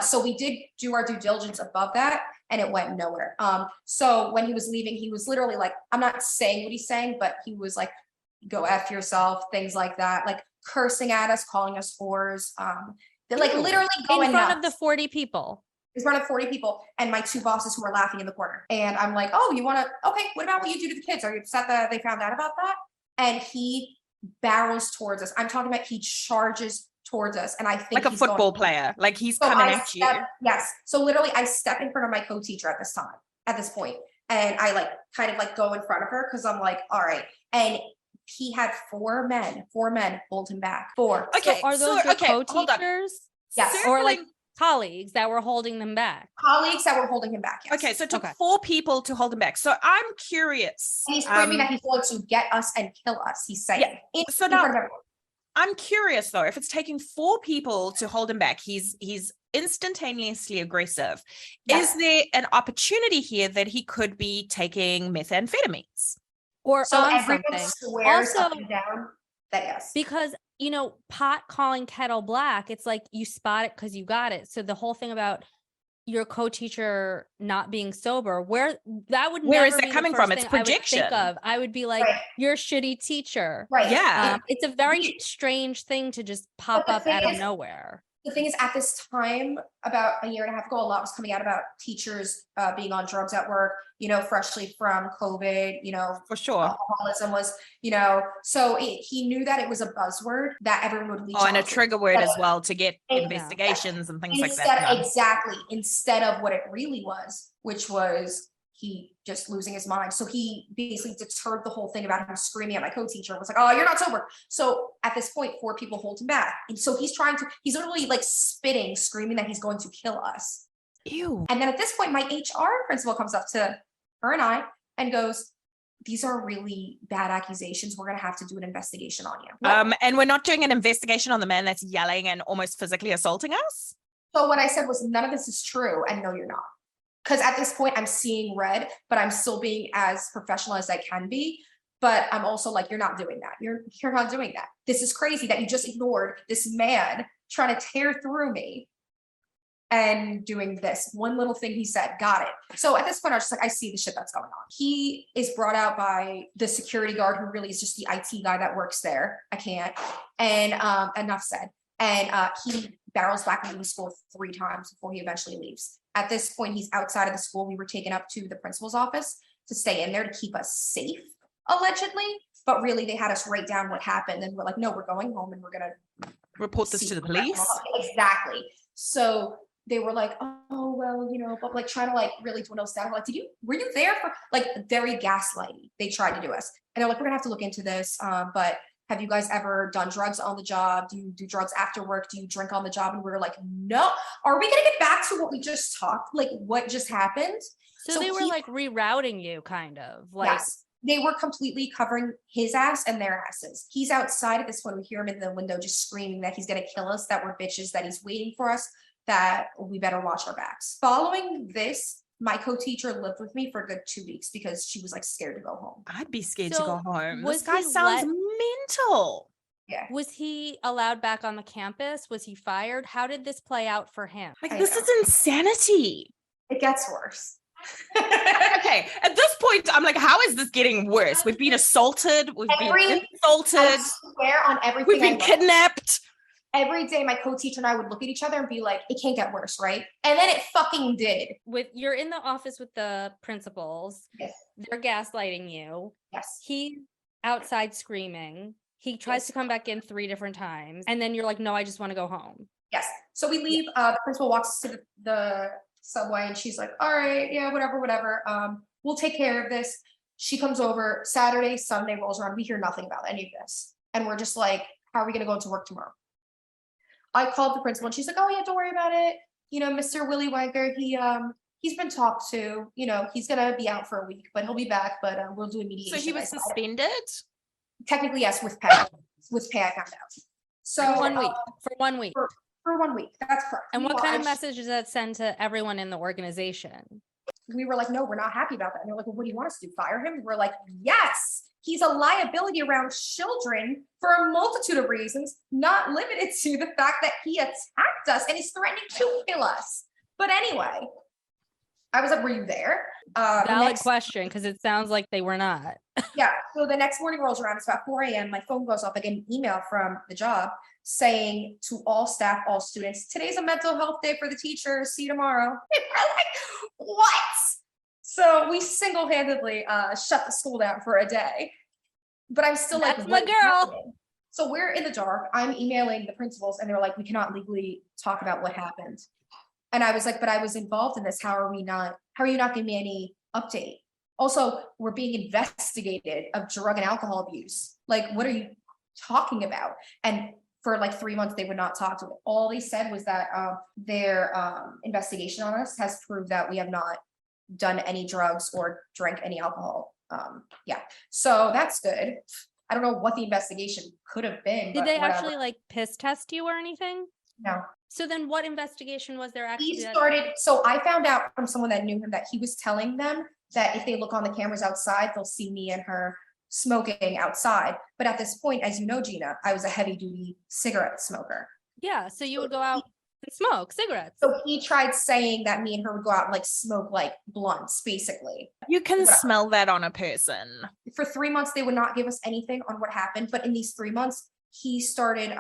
So we did do our due diligence above that, and it went nowhere. So when he was leaving, he was literally like, I'm not saying what he's saying, but he was like, go F yourself, things like that, like cursing at us, calling us whores. They're like literally going in front nuts. of the 40 people. In front of 40 people and my two bosses who are laughing in the corner. And I'm like, oh, you want to, okay, what about what you do to the kids? Are you upset that they found out about that? And he barrels towards us. I'm talking about he charges towards us. And I think like a football player, like he's coming at you. Yes. So literally I step in front of my co-teacher at this point. And I like kind of like go in front of her because I'm like, all right. And he had four men hold him back. 4. Okay. So are those your co-teachers? Yes. Or like colleagues that were holding them back. Colleagues that were holding him back. Yes. Okay, so it took 4 people to hold him back. So I'm curious. And he's screaming that he's going to get us and kill us. He's saying. So now I'm curious though, if it's taking 4 people to hold him back, he's instantaneously aggressive. Is there an opportunity here that he could be taking methamphetamines? Or so on everyone something. swears Also, up and down that yes. Because pot calling kettle black, it's like you spot it because you got it. So the whole thing about your co-teacher not being sober, where is that coming from? It's projection. I would be like, you're a shitty teacher. Right. Yeah. It's a very strange thing to just pop up out of nowhere. The thing is, at this time, about a year and a half ago, a lot was coming out about teachers being on drugs at work, freshly from COVID, for sure. Alcoholism was, so he knew that it was a buzzword that everyone would leech on. And a trigger word as well to get investigations and things like that. Exactly. Instead of what it really was, which was he just losing his mind. So he basically deterred the whole thing about him screaming at my co-teacher. It was like, oh, you're not sober. So at this point, 4 people hold him back. And so he's literally like spitting, screaming that he's going to kill us. Ew. And then at this point, my HR principal comes up to her and I and goes, these are really bad accusations. We're going to have to do an investigation on you. And we're not doing an investigation on the man that's yelling and almost physically assaulting us? So what I said was, none of this is true. And no, you're not. Because at this point, I'm seeing red, but I'm still being as professional as I can be. But I'm also like, you're not doing that. You're not doing that. This is crazy that you just ignored this man trying to tear through me and doing this one little thing he said. Got it. So at this point, I was just like, I see the shit that's going on. He is brought out by the security guard, who really is just the IT guy that works there. I can't. And enough said. And he barrels back into the school 3 times before he eventually leaves. At this point, he's outside of the school. We were taken up to the principal's office to stay in there to keep us safe, allegedly. But really, they had us write down what happened. And we're like, no, we're going home and we're going to report this to the police. Exactly. So they were like, oh, well, you know, but like trying to like really dwindle us down. I'm like, were you there for like very gaslighting? They tried to do us. And they're like, we're gonna have to look into this. But have you guys ever done drugs on the job? Do you do drugs after work? Do you drink on the job? And we were like, no. Are we gonna get back to what we just talked? Like what just happened? So they were like rerouting you kind of like. Yes. They were completely covering his ass and their asses. He's outside at this point. We hear him in the window just screaming that he's going to kill us, that we're bitches, that he's waiting for us, that we better watch our backs. Following this, my co-teacher lived with me for a good 2 weeks because she was like scared to go home. I'd be scared to go home. This guy sounds mental. Yeah. Was he allowed back on the campus? Was he fired? How did this play out for him? Like, this is insanity. It gets worse. Okay, at this point, I'm like, how is this getting worse? We've been assaulted. We've been insulted. I swear on everything. We've been kidnapped. Every day, my co-teacher and I would look at each other and be like, it can't get worse, right? And then it fucking did. You're in the office with the principals. Yes. They're gaslighting you. Yes. He's outside screaming. He tries to come back in 3 different times. And then you're like, no, I just want to go home. Yes. So we leave. The principal walks us to the subway and she's like, all right, yeah, whatever. We'll take care of this. She comes over. Saturday, Sunday rolls around. We hear nothing about any of this. And we're just like, how are we going to go to work tomorrow? I called the principal and she's like, oh yeah, don't worry about it. You know, Mr. Willie Wanker, he's been talked to, you know, he's going to be out for a week, but he'll be back, but we'll do a mediation. So he was suspended? Technically, yes, with pay. With pay, I found out. So for 1 week. For 1 week. For 1 week. That's correct. And what kind of message does that send to everyone in the organization? We were like, no, we're not happy about that. And they're like, well, what do you want us to do? Fire him? We're like, yes, he's a liability around children for a multitude of reasons, not limited to the fact that he attacked us and is threatening to kill us. But anyway, I was like, were you there? Valid question, because it sounds like they were not. Yeah. So the next morning rolls around. It's about 4 a.m. My phone goes off. I get an email from the job saying to all staff, all students, today's a mental health day for the teachers. See you tomorrow. And we're like, what? So we single-handedly shut the school down for a day. But I'm still like, that's my girl. So we're in the dark. I'm emailing the principals and they're like, we cannot legally talk about what happened. And I was like, but I was involved in this. How are you not giving me any update? Also, we're being investigated of drug and alcohol abuse. Like, what are you talking about? And for like 3 months, they would not talk to it. All they said was that their investigation on us has proved that we have not done any drugs or drank any alcohol. Yeah, so that's good. I don't know what the investigation could have been. Did they actually like piss test you or anything? No. So then what investigation was there actually? So I found out from someone that knew him that he was telling them that if they look on the cameras outside, they'll see me and her smoking outside. But at this point, as you know, Gina, I was a heavy duty cigarette smoker. Yeah. So you would go out and smoke cigarettes. So he tried saying that me and her would go out and like smoke like blunts, basically. You can smell that on a person. For 3 months, they would not give us anything on what happened. But in these 3 months, he started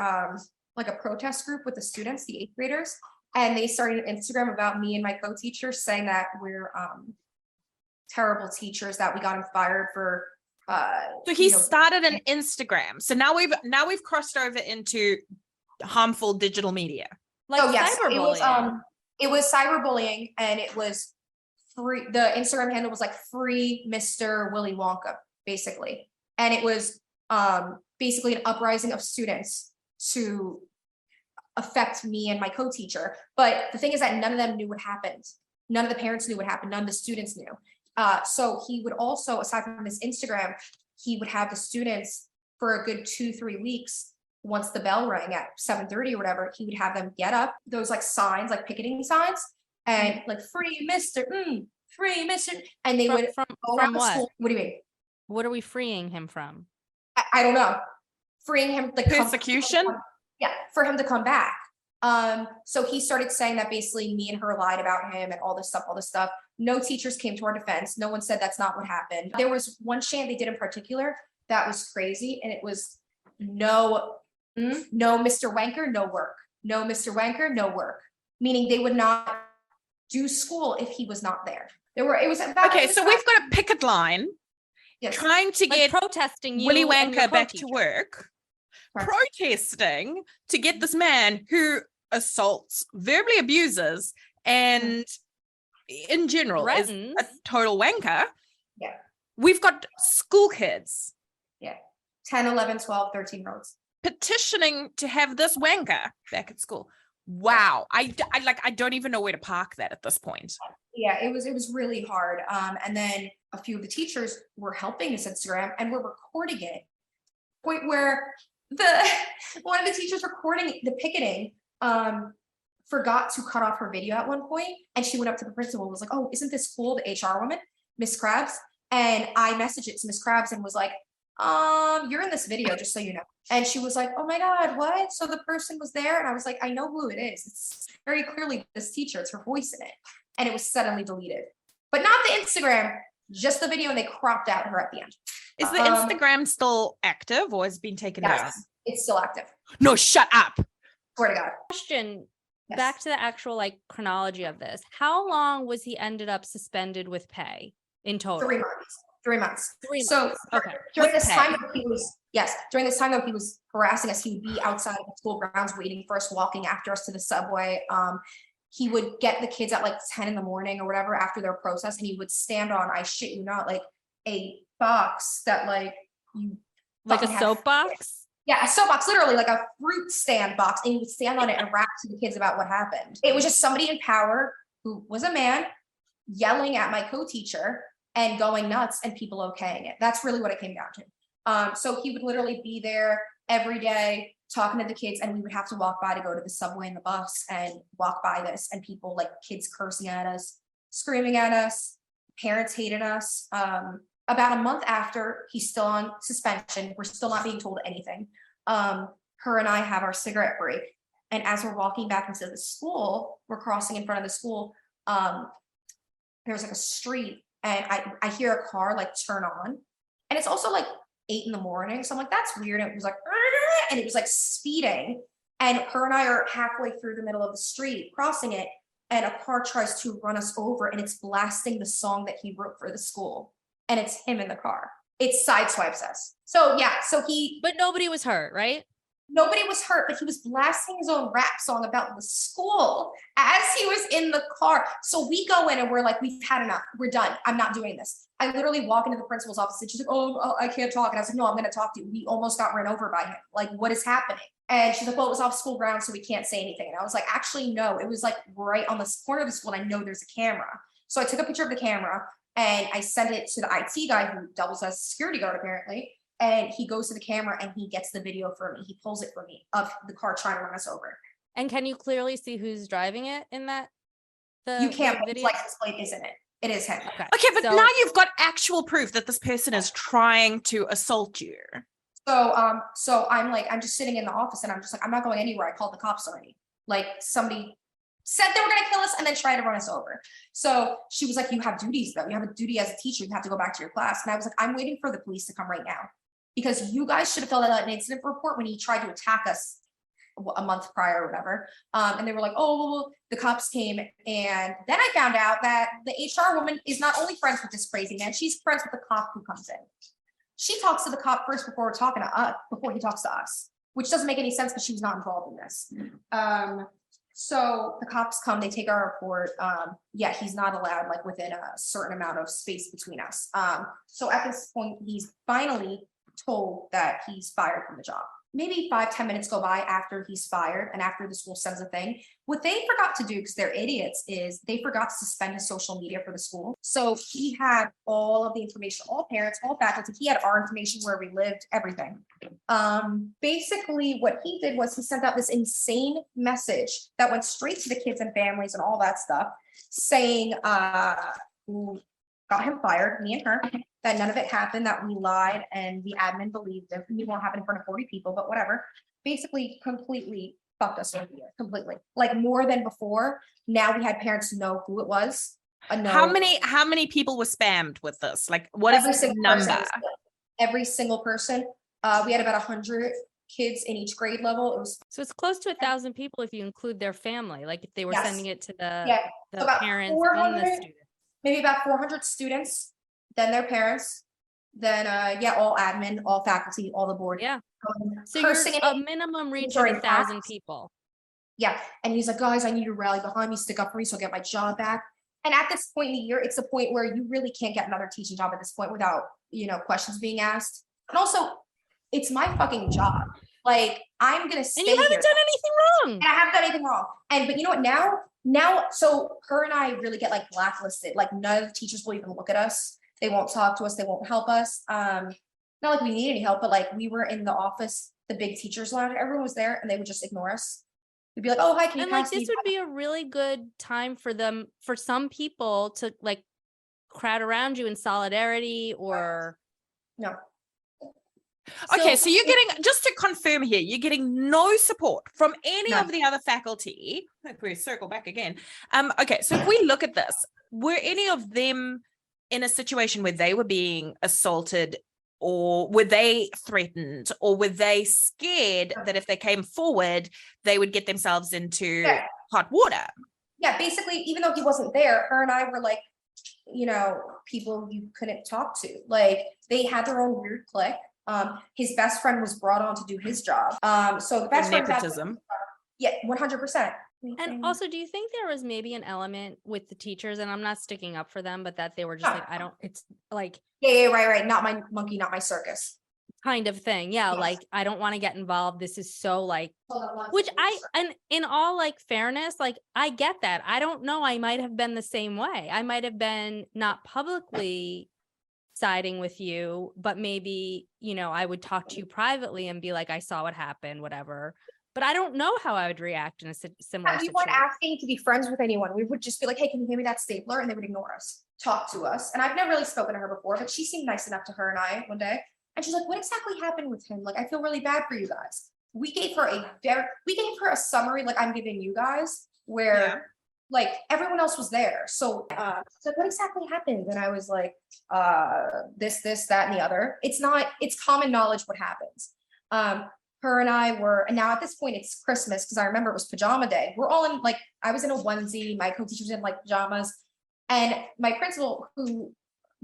like a protest group with the students, the 8th graders. And they started an Instagram about me and my co-teacher saying that we're terrible teachers, that we got him fired for so he started an Instagram. So now we've crossed over into harmful digital media. Like cyberbullying. It was cyberbullying, and it was free. The Instagram handle was like free Mr. Willy Wonka, basically. And it was basically an uprising of students to affect me and my co-teacher. But the thing is that none of them knew what happened. None of the parents knew what happened. None of the students knew. So he would also, aside from his Instagram, he would have the students for a good 2-3 weeks. Once the bell rang at 7:30 or whatever, he would have them get up, those like signs, like picketing signs, and like free Mr. Free Mr. And they would from go around the what? school. What do you mean? What are we freeing him from? I don't know. Freeing him the Persecution? Yeah, for him to come back. So he started saying that basically me and her lied about him and all this stuff. No teachers came to our defense. No one said that's not what happened. There was one chant they did in particular that was crazy, and it was no Mr. Wanker, no work. No Mr. Wanker, no work. Meaning they would not do school if he was not there. It was about Okay, so we've got a picket line trying to Like get protesting you Willy and your Wanker back to co-teacher. work, Right. protesting to get this man who assaults, verbally abuses, and in general is Threatens. a total wanker. Yeah. We've got school kids 10, 11, 12, 13-year-olds. petitioning to have this wanker back at school. Wow. I don't even know where to park that at this point. Yeah, it was really hard. And then a few of the teachers were helping this Instagram and were recording it. Point where one of the teachers recording the picketing forgot to cut off her video at one point, and she went up to the principal and was like, "Oh, isn't this cool?" The HR woman, Miss Krabs, and I messaged it to Miss Krabs and was like, "You're in this video, just so you know." And she was like, "Oh my God, what?" So the person was there, and I was like, "I know who it is. It's very clearly this teacher. It's her voice in it." And it was suddenly deleted, but not the Instagram, just the video, and they cropped out her at the end. Is the Instagram still active or has it been taken down? Yes, it's still active. No, shut up. Swear to God. Question. Yes. Back to the actual like chronology of this. How long was he ended up suspended with pay in total? 3 months. 3 months. 3 months. So Okay. during With this pay. time that during this time that he was harassing us, he would be outside of the school grounds waiting for us, walking after us to the subway. He would get the kids at like 10 in the morning or whatever after their process, and he would stand on, I shit you not, like a box that like you Like a fucking have- soapbox? Yeah, a soapbox, literally like a fruit stand box, and he would stand on it and rap to the kids about what happened. It was just somebody in power who was a man yelling at my co-teacher and going nuts and people okaying it. That's really what it came down to. So he would literally be there every day talking to the kids, and we would have to walk by to go to the subway and the bus and walk by this, and people like kids cursing at us, screaming at us, parents hated us. About a month after, he's still on suspension. We're still not being told anything. Her and I have our cigarette break. And as we're walking back into the school, we're crossing in front of the school. There's like a street, and I hear a car like turn on. And it's also like 8 in the morning. So I'm like, that's weird. And it was like, and it was like speeding. And her and I are halfway through the middle of the street, crossing it. And a car tries to run us over, and it's blasting the song that he wrote for the school. And it's him in the car. It sideswipes us. So yeah, But nobody was hurt, right? nobody was hurt, but he was blasting his own rap song about the school as he was in the car. So we go in and we're like, we've had enough. We're done. I'm not doing this. I literally walk into the principal's office and she's like, oh, I can't talk. And I was like, no, I'm going to talk to you. We almost got run over by him. Like, what is happening? And she's like, well, it was off school grounds, so we can't say anything. And I was like, actually, no, it was like right on the corner of the school. And I know there's a camera. So I took a picture of the camera and I sent it to the IT guy who doubles as security guard apparently. And he goes to the camera and he gets the video for me. He pulls it for me of the car trying to run us over. And can you clearly see who's driving it in that? You can't, the it's like his plate isn't it? It is him. Okay, but So- now you've got actual proof that this person is trying to assault you. So I'm just sitting in the office and I'm just like, I'm not going anywhere. I called the cops already. Like somebody said they were going to kill us and then try to run us over. So she was like, you have duties though. You have a duty as a teacher. You have to go back to your class. And I was like, I'm waiting for the police to come right now because you guys should have filled out an incident report when he tried to attack us a month prior or whatever. And they were like, oh, the cops came. And then I found out that the HR woman is not only friends with this crazy man, she's friends with the cop who comes in. She talks to the cop first before we're talking to us, before he talks to us, which doesn't make any sense because she was not involved in this. So the cops come, they take our report. Yeah, he's not allowed like within a certain amount of space between us. So at this point, he's finally told that he's fired from the job. maybe 5-10 minutes go by after he's fired and after the school sends a thing. What they forgot to do, because they're idiots, is they forgot to suspend his social media for the school. So he had all of the information, all parents, all faculty. He had our information, where we lived, everything. Basically what he did was he sent out this insane message that went straight to the kids and families and all that stuff, saying, got him fired, me and her, that none of it happened, that we lied, and the admin believed him. It won't happen in front of 40 people, but whatever. Basically, completely fucked us over here, completely. Like more than before. Now we had parents know who it was. How many people were spammed with this? Like, what is the number? Every single person. We had about 100 kids in each grade level. It was So it's close to 1,000 people if you include their family. Like if they were sending it to the parents and the students. Maybe about 400 students, then their parents, then all admin, all faculty, all the board. Yeah. So you're a minimum reach of 1,000 people. Yeah. And he's like, guys, I need you to rally behind me, stick up for me so I'll get my job back. And at this point in the year, it's a point where you really can't get another teaching job at this point without, questions being asked. And also, it's my fucking job. Like, I'm going to stay here. And you haven't done anything wrong. And I haven't done anything wrong. But you know what, now, so her and I really get like blacklisted. Like none of the teachers will even look at us. They won't talk to us. They won't help us. Not like we need any help, but like we were in the office, the big teachers lounge, everyone was there and they would just ignore us. We'd be like, oh, hi, can you like this would be a really good time for them, for some people to like crowd around you in solidarity or. No. Okay, so you're getting, just to confirm here, you're getting no support from any of the other faculty. If we circle back again. Okay, so if we look at this, were any of them in a situation where they were being assaulted, or were they threatened, or were they scared that if they came forward, they would get themselves into hot water? Yeah, basically, even though he wasn't there, her and I were like, people you couldn't talk to. Like they had their own weird clique. His best friend was brought on to do his job. So the best friend, nepotism. Yeah, 100%. And also, do you think there was maybe an element with the teachers, and I'm not sticking up for them, but that they were just it's like. Yeah, right. Not my monkey, not my circus. Kind of thing. Yeah. Yes. Like, I don't want to get involved. This is so like, which and in all like fairness, like I get that. I don't know. I might have been the same way. I might have been not publicly siding with you, but maybe, I would talk to you privately and be like, I saw what happened, whatever. But I don't know how I would react in a similar situation. We weren't asking to be friends with anyone. We would just be like, hey, can you hand me that stapler? And they would ignore us, talk to us. And I've never really spoken to her before, but she seemed nice enough to her and I one day. And she's like, what exactly happened with him? Like, I feel really bad for you guys. We gave her a summary, like I'm giving you guys, where like everyone else was there. So like, what exactly happened? And I was like, this, that, and the other. It's common knowledge what happens. Her and I were, and now at this point it's Christmas, because I remember it was pajama day. We're all in, like, I was in a onesie, my co-teacher was in like pajamas, and my principal, who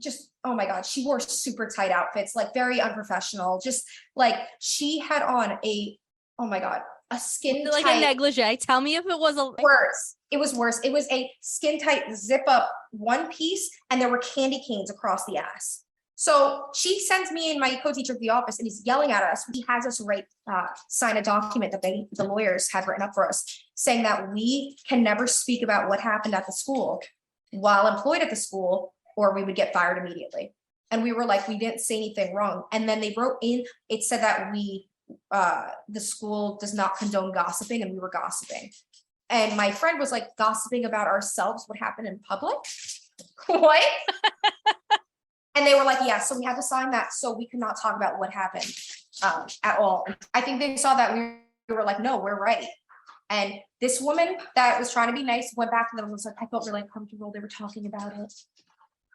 just, oh my God, she wore super tight outfits, like very unprofessional. Just like she had on a skin like tight, a negligee. Tell me if it was worse. It was worse. It was a skin tight zip up one piece, and there were candy canes across the ass. So she sends me and my co-teacher to the office, and he's yelling at us. He has us sign a document that the lawyers had written up for us, saying that we can never speak about what happened at the school while employed at the school, or we would get fired immediately. And we were like, we didn't say anything wrong. And then they wrote in, it said that the school does not condone gossiping, and we were gossiping. And my friend was like, gossiping about ourselves, what happened in public? What? And they were like, yeah, so we had to sign that, so we could not talk about what happened at all. I think they saw that we were like, no, we're right. And this woman that was trying to be nice went back to them and was like, I felt really uncomfortable. They were talking about it.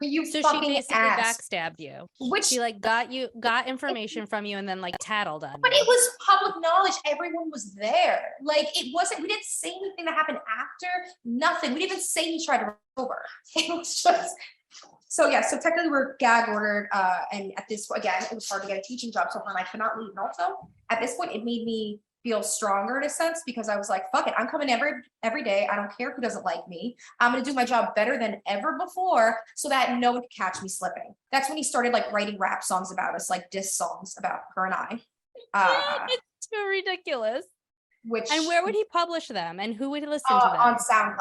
So she basically backstabbed you. Which she like got information from you and then like tattled on you. But it was public knowledge. Everyone was there. Like it wasn't, we didn't say anything that happened after, nothing. We didn't even say he tried to run over. It was just, so technically we're gag ordered. And at this, again, it was hard to get a teaching job. So when I could not leave. And also at this point, it made me feel stronger in a sense, because I was like, fuck it, I'm coming every day. I don't care who doesn't like me. I'm going to do my job better than ever before, so that no one could catch me slipping. That's when he started like writing rap songs about us, like diss songs about her and I. It's too ridiculous. which And where would he publish them? And who would listen to them? on SoundCloud.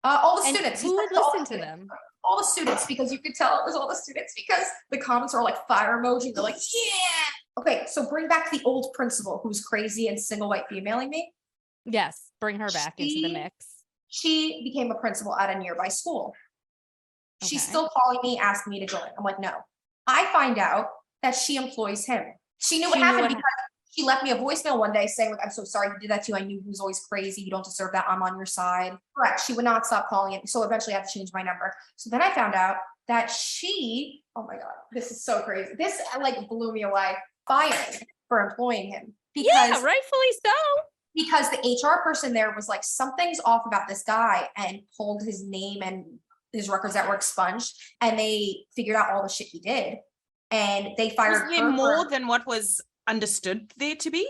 All the And students. He who said would it's all the listen to students. them? All the students, because you could tell it was all the students because the comments are like fire emoji. They're like, yeah. Okay, so bring back the old principal who's crazy and single white femaling me. Yes, bring her back into the She- mix. She became a principal at a nearby school. She's Okay. still calling me, asking me to join. I'm like, no. I find out that she employs him. She knew what She knew happened what because she left me a voicemail one day saying, like, I'm so sorry he did that to you. I knew he was always crazy. You don't deserve that. I'm on your side. Correct. She would not stop calling it. So eventually I had to change my number. So then I found out that she, oh my God, this is so crazy. This like blew me away. Fired for employing him. Because Yeah, rightfully so. because the HR person there was like, something's off about this guy, and pulled his name and his records that were expunged, and they figured out all the shit he did, and they fired Was there her more for- than what was understood there to be?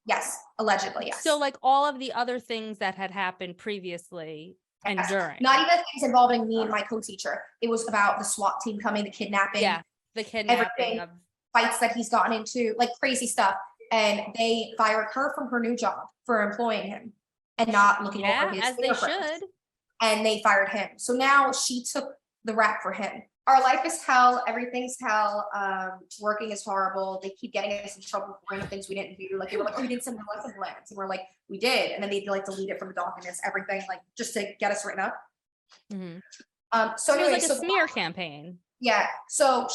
yes, allegedly, yes. So, like all of the other things that had happened previously and Yes. during. Not even things involving me and my co-teacher. It was about the SWAT team coming, the kidnapping, Yeah, the kidnapping everything. of. fights that he's gotten into, like crazy stuff. And they fired her from her new job for employing him and not looking Yeah, over his as they fingerprints. should. And they fired him. So now she took the rap for him. Our life is hell. Everything's hell. Working is horrible. They keep getting us in trouble for random things we didn't do. Like they were like, oh, you didn't send the lesson plans. And we're like, we did. And then they'd like delete it from the documents, everything, like just to get us written up. Mhm. So It was anyway, like a so smear campaign. yeah. So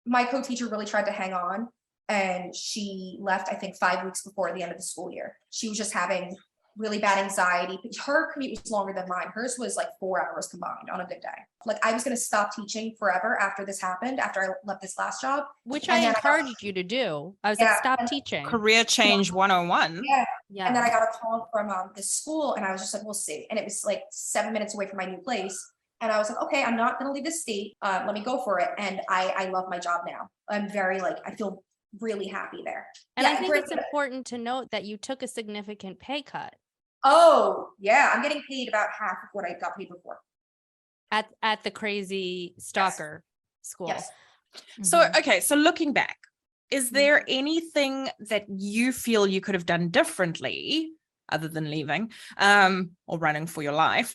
my co-teacher really tried to hang on, and she left, I think 5 weeks before the end of the school year. She was just having really bad anxiety. Her commute was longer than mine. Hers was like 4 hours combined on a good day. Like I was going to stop teaching forever after this happened, after I left this last job. Which And I then I got- encouraged you to do. I was Yeah, like, stop and- teaching. Career change 101. Yeah. Yeah. And then I got a call from this school, and I was just like, we'll see. And it was like 7 minutes away from my new place. And I was like, okay, I'm not going to leave the state. Let me go for it. And I love my job now. I'm very like, I feel really happy there. And Yeah, I think it's great. important to note that you took a significant pay cut Oh yeah, I'm getting paid about half of what I got paid before. at the crazy stalker school. Yes. So, Mhm. okay, so looking back, is there anything that you feel you could have done differently other than leaving or running for your life?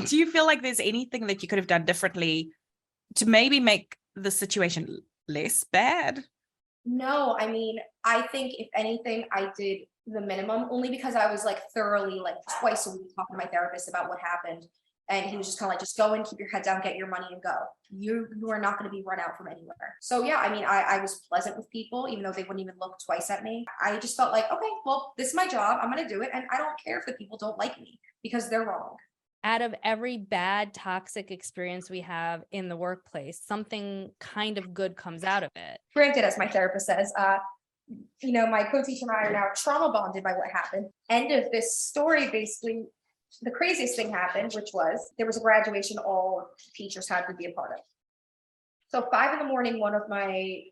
Do you feel like there's anything that you could have done differently to maybe make the situation less bad? No, I mean, I think if anything, I did the minimum, only because I was like thoroughly, like twice a week talking to my therapist about what happened. And he was just kind of like, just go in, keep your head down, get your money and go. You are not going to be run out from anywhere. So yeah, I mean, I was pleasant with people, even though they wouldn't even look twice at me. I just felt like, okay, well, this is my job. I'm going to do it. And I don't care if the people don't like me because they're wrong. Out of every bad toxic experience we have in the workplace, something kind of good comes out of it. Granted, as my therapist says, you know, my co-teacher and I are now trauma bonded by what happened. End of this story, basically, the craziest thing happened, which was there was a graduation all teachers had to be a part of. So 5 a.m, one of my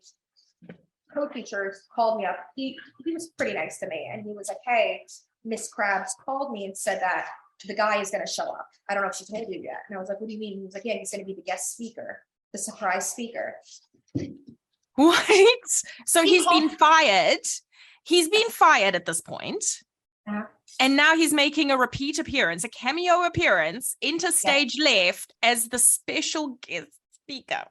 co-teachers called me up. He was pretty nice to me, and he was like, hey, Miss Krabs called me and said that the guy is going to show up. I don't know if she told you yet. And I was like, what do you mean? He was like, yeah, he's going to be the guest speaker, the surprise speaker. What? So He he's been called- fired. He's been fired at this point. Uh-huh. And now he's making a repeat appearance, a cameo appearance, into stage left as the special guest speaker.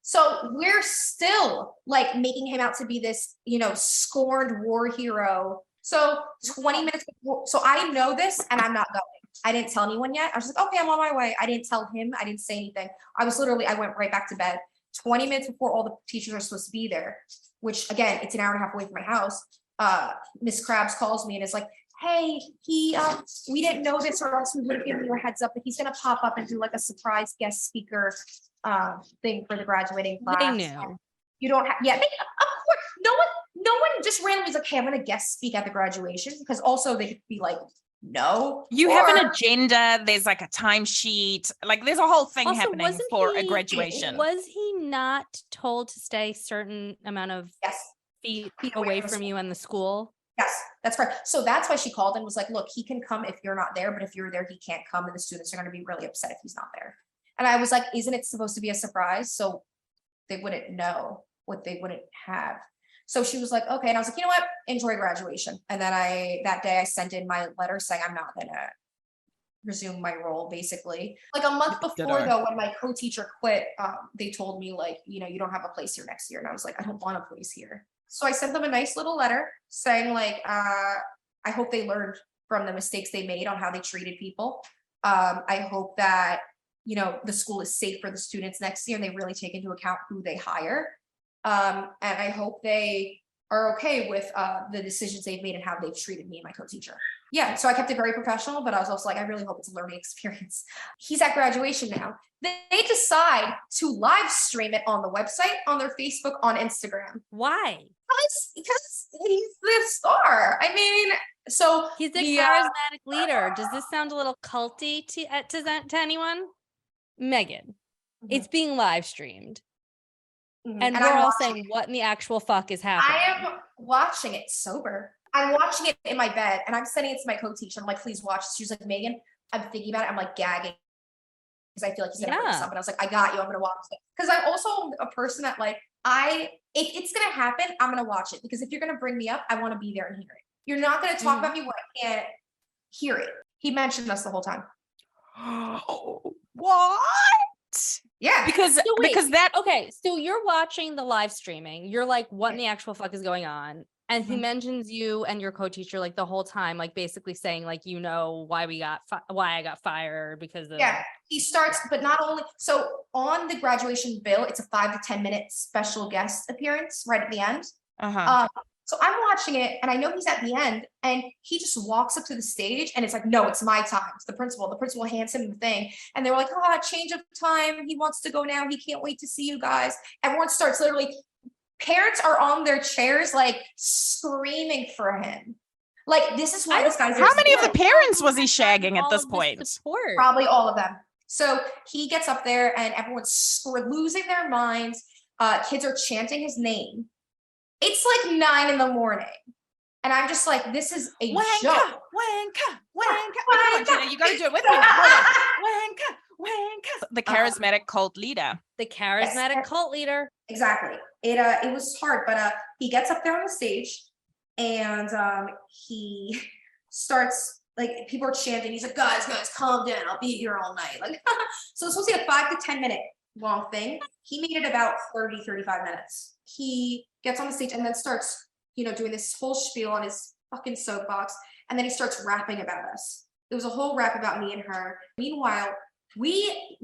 So we're still like making him out to be this, you know, scorned war hero. So 20 minutes before, so I know this and I'm not going. I didn't tell anyone yet. I was like, okay, I'm on my way. I didn't tell him. I didn't say anything. I went right back to bed. 20 minutes before all the teachers are supposed to be there, which again, it's an hour and a half away from my house. Miss Krabs calls me and is like, hey, we didn't know this or else we would have given you a heads up, but he's going to pop up and do like a surprise guest speaker thing for the graduating class. They knew. You don't have, yeah, of course, no one just randomly is like, hey, I'm going to guest speak at the graduation, because also they could be like, no. You have an agenda. There's like a timesheet. Like there's a whole thing Also, happening wasn't for a he- graduation. Was he not told to stay certain amount of Yes, feet Feet away from you and the school? yes, that's correct. So that's why she called and was like, look, he can come if you're not there, but if you're there, he can't come, and the students are going to be really upset if he's not there. And I was like, isn't it supposed to be a surprise? So they wouldn't know. what they wouldn't have. So she was like, okay. And I was like, you know what? Enjoy graduation. And then that day I sent in my letter saying I'm not going to resume my role, basically. Like a month before though, when my co-teacher quit, they told me like, you know, you don't have a place here next year. And I was like, I don't want a place here. So I sent them a nice little letter saying like, I hope they learned from the mistakes they made on how they treated people. I hope that, you know, the school is safe for the students next year and they really take into account who they hire. And I hope they are okay with the decisions they've made and how they've treated me and my co-teacher. Yeah, so I kept it very professional, but I was also like, I really hope it's a learning experience. He's at graduation now. They decide to live stream it on the website, on their Facebook, on Instagram. Why? Because he's the star. I mean, so he's a charismatic leader. Does this sound a little culty to anyone? Megan, it's being live streamed. And we're all saying, what in the actual fuck is happening? I am watching it sober. I'm watching it in my bed and I'm sending it to my co-teacher. I'm like, please watch. She's like, Megan, I'm thinking about it. I'm like gagging because I feel like he's gonna bring this up. And I was like, I got you. I'm gonna watch it. Because I'm also a person that like, if it's gonna happen, I'm gonna watch it. Because if you're gonna bring me up, I want to be there and hear it. You're not gonna talk about me where I can't hear it. He mentioned us the whole time. What? Yeah, because that okay. So you're watching the live streaming. You're like, what in the actual fuck is going on? And he mentions you and your co-teacher like the whole time, like basically saying like, you know, why I got fired because of he starts, but not only so on the graduation bill, it's a 5 to 10 minute special guest appearance right at the end. So I'm watching it and I know he's at the end and he just walks up to the stage and it's like, no, it's my time. It's the principal. The principal hands him the thing. And they were like, change of time. He wants to go now. He can't wait to see you guys. Everyone starts literally, parents are on their chairs, like screaming for him. Like, this is why this guy's. How many of the parents was he shagging at this point? Probably all of them. So he gets up there and everyone's losing their minds. Kids are chanting his name. It's like 9 in the morning. And I'm just like, this is a joke. Wanka. You gotta do it with me now. Wanka. The charismatic cult leader. The charismatic cult leader. Exactly. It was hard, but he gets up there on the stage and he starts, like, people are chanting. He's like, guys, calm down. I'll be here all night. Like, so it's supposed to be a 5 to 10 minute long thing. He made it about 30, 35 minutes. He gets on the stage and then starts, doing this whole spiel on his fucking soapbox. And then he starts rapping about us. There was a whole rap about me and her. Meanwhile, we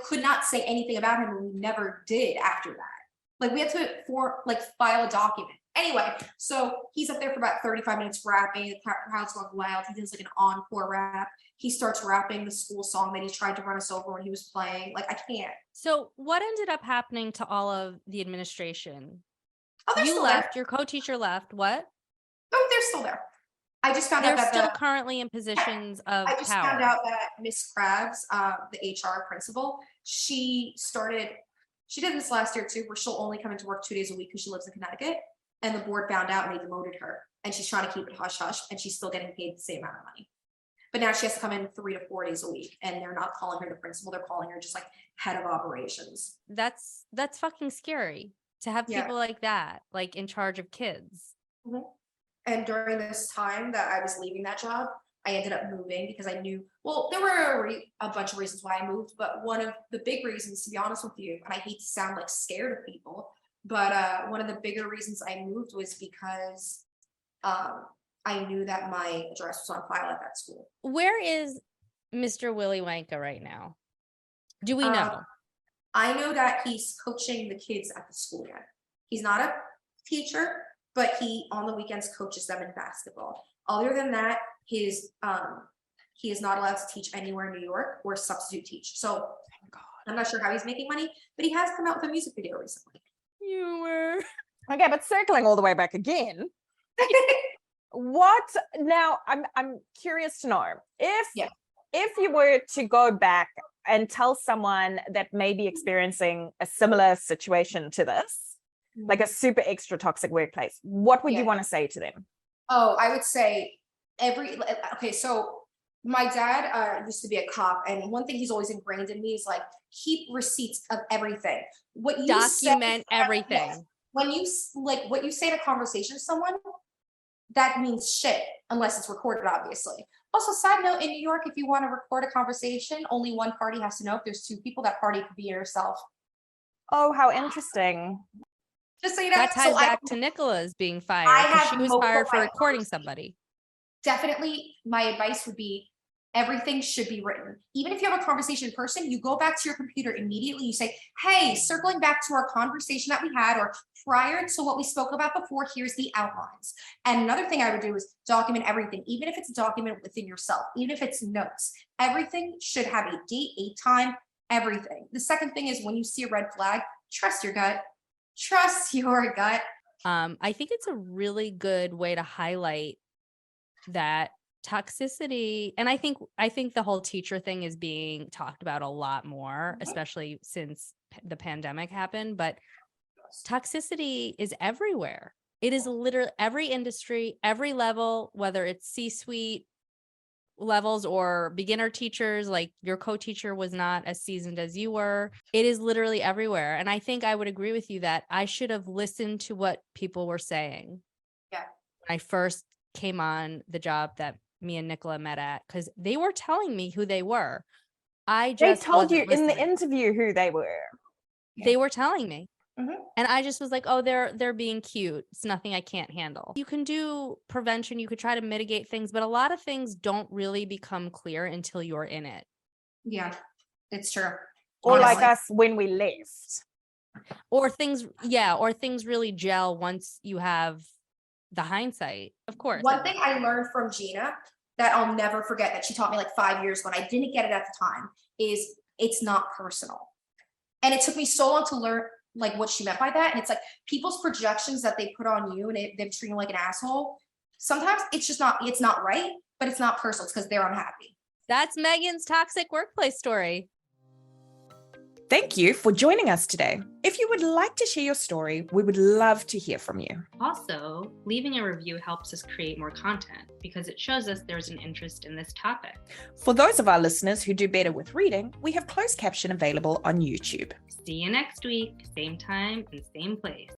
could not say anything about him, and we never did after that. Like, we had to file a document. Anyway, so he's up there for about 35 minutes rapping. The crowd's going wild. He does like an encore rap. He starts rapping the school song that he tried to run us over when he was playing. Like, I can't. So what ended up happening to all of the administration? Oh, you left, your co-teacher left. What? Oh, they're still there. I just found out that they're still currently in positions of power. I just found out that Miss Krabs, the HR principal, she did this last year too, where she'll only come into work 2 days a week because she lives in Connecticut. And the board found out and they demoted her. And she's trying to keep it hush hush, and she's still getting paid the same amount of money. But now she has to come in 3 to 4 days a week, and they're not calling her the principal. They're calling her just like head of operations. That's fucking scary to have people like that, like in charge of kids. Mm-hmm. And during this time that I was leaving that job, I ended up moving because I knew, there were a bunch of reasons why I moved, but one of the big reasons, to be honest with you, and I hate to sound like scared of people, but one of the bigger reasons I moved was because I knew that my address was on file at that school. Where is Mr. Willy Wonka right now? Do we know? I know that he's coaching the kids at the school yet. He's not a teacher, but he on the weekends coaches them in basketball. Other than that, he is not allowed to teach anywhere in New York or substitute teach. So I'm not sure how he's making money, but he has come out with a music video recently. You were okay, but circling all the way back again. What now? I'm curious to know if you were to go back and tell someone that may be experiencing a similar situation to this, like a super extra toxic workplace, what would you want to say to them? Oh, I would say so my dad used to be a cop, and one thing he's always ingrained in me is like, keep receipts of everything. What you document everything. when you like what you say in a conversation to someone, that means shit unless it's recorded, obviously. Also, side note, in New York, if you want to record a conversation, only one party has to know. If there's two people, that party could be yourself. Oh, how interesting. Just so you know. That ties so back to Nicola's being fired I because have she was multiple fired for fired recording conversations. somebody. Definitely, my advice would be everything should be written. Even if you have a conversation in person, you go back to your computer immediately. You say, hey, circling back to our conversation that we had, or prior to what we spoke about before, here's the outlines. And another thing I would do is document everything, even if it's a document within yourself, even if it's notes. Everything should have a date, a time, everything. The second thing is when you see a red flag, trust your gut. Trust your gut. I think it's a really good way to highlight that toxicity, and I think the whole teacher thing is being talked about a lot more, especially since the pandemic happened, but toxicity is everywhere. It is literally every industry, every level, whether it's C-suite levels or beginner teachers, like your co-teacher was not as seasoned as you were. It is literally everywhere. And I think I would agree with you that I should have listened to what people were saying. Yeah. When I first came on the job that me and Nicola met at, because they were telling me who they were. I just They told you wasn't in the listening. interview who they were. They were telling me. Mhm. And I just was like, oh, they're being cute. It's nothing I can't handle. You can do prevention. You could try to mitigate things, but a lot of things don't really become clear until you're in it. Yeah, it's true. Or like Honestly. us when we left. Or things really gel once you have the hindsight. Of course. One thing I learned from Gina that I'll never forget, that she taught me like 5 years when I didn't get it at the time, is it's not personal. And it took me so long to learn like what she meant by that. And it's like people's projections that they put on you and they're treating you like an asshole. Sometimes it's not right, but it's not personal. It's because they're unhappy. That's Megan's toxic workplace story. Thank you for joining us today. If you would like to share your story, we would love to hear from you. Also, leaving a review helps us create more content because it shows us there's an interest in this topic. For those of our listeners who do better with reading, we have closed caption available on YouTube. See you next week, same time and same place.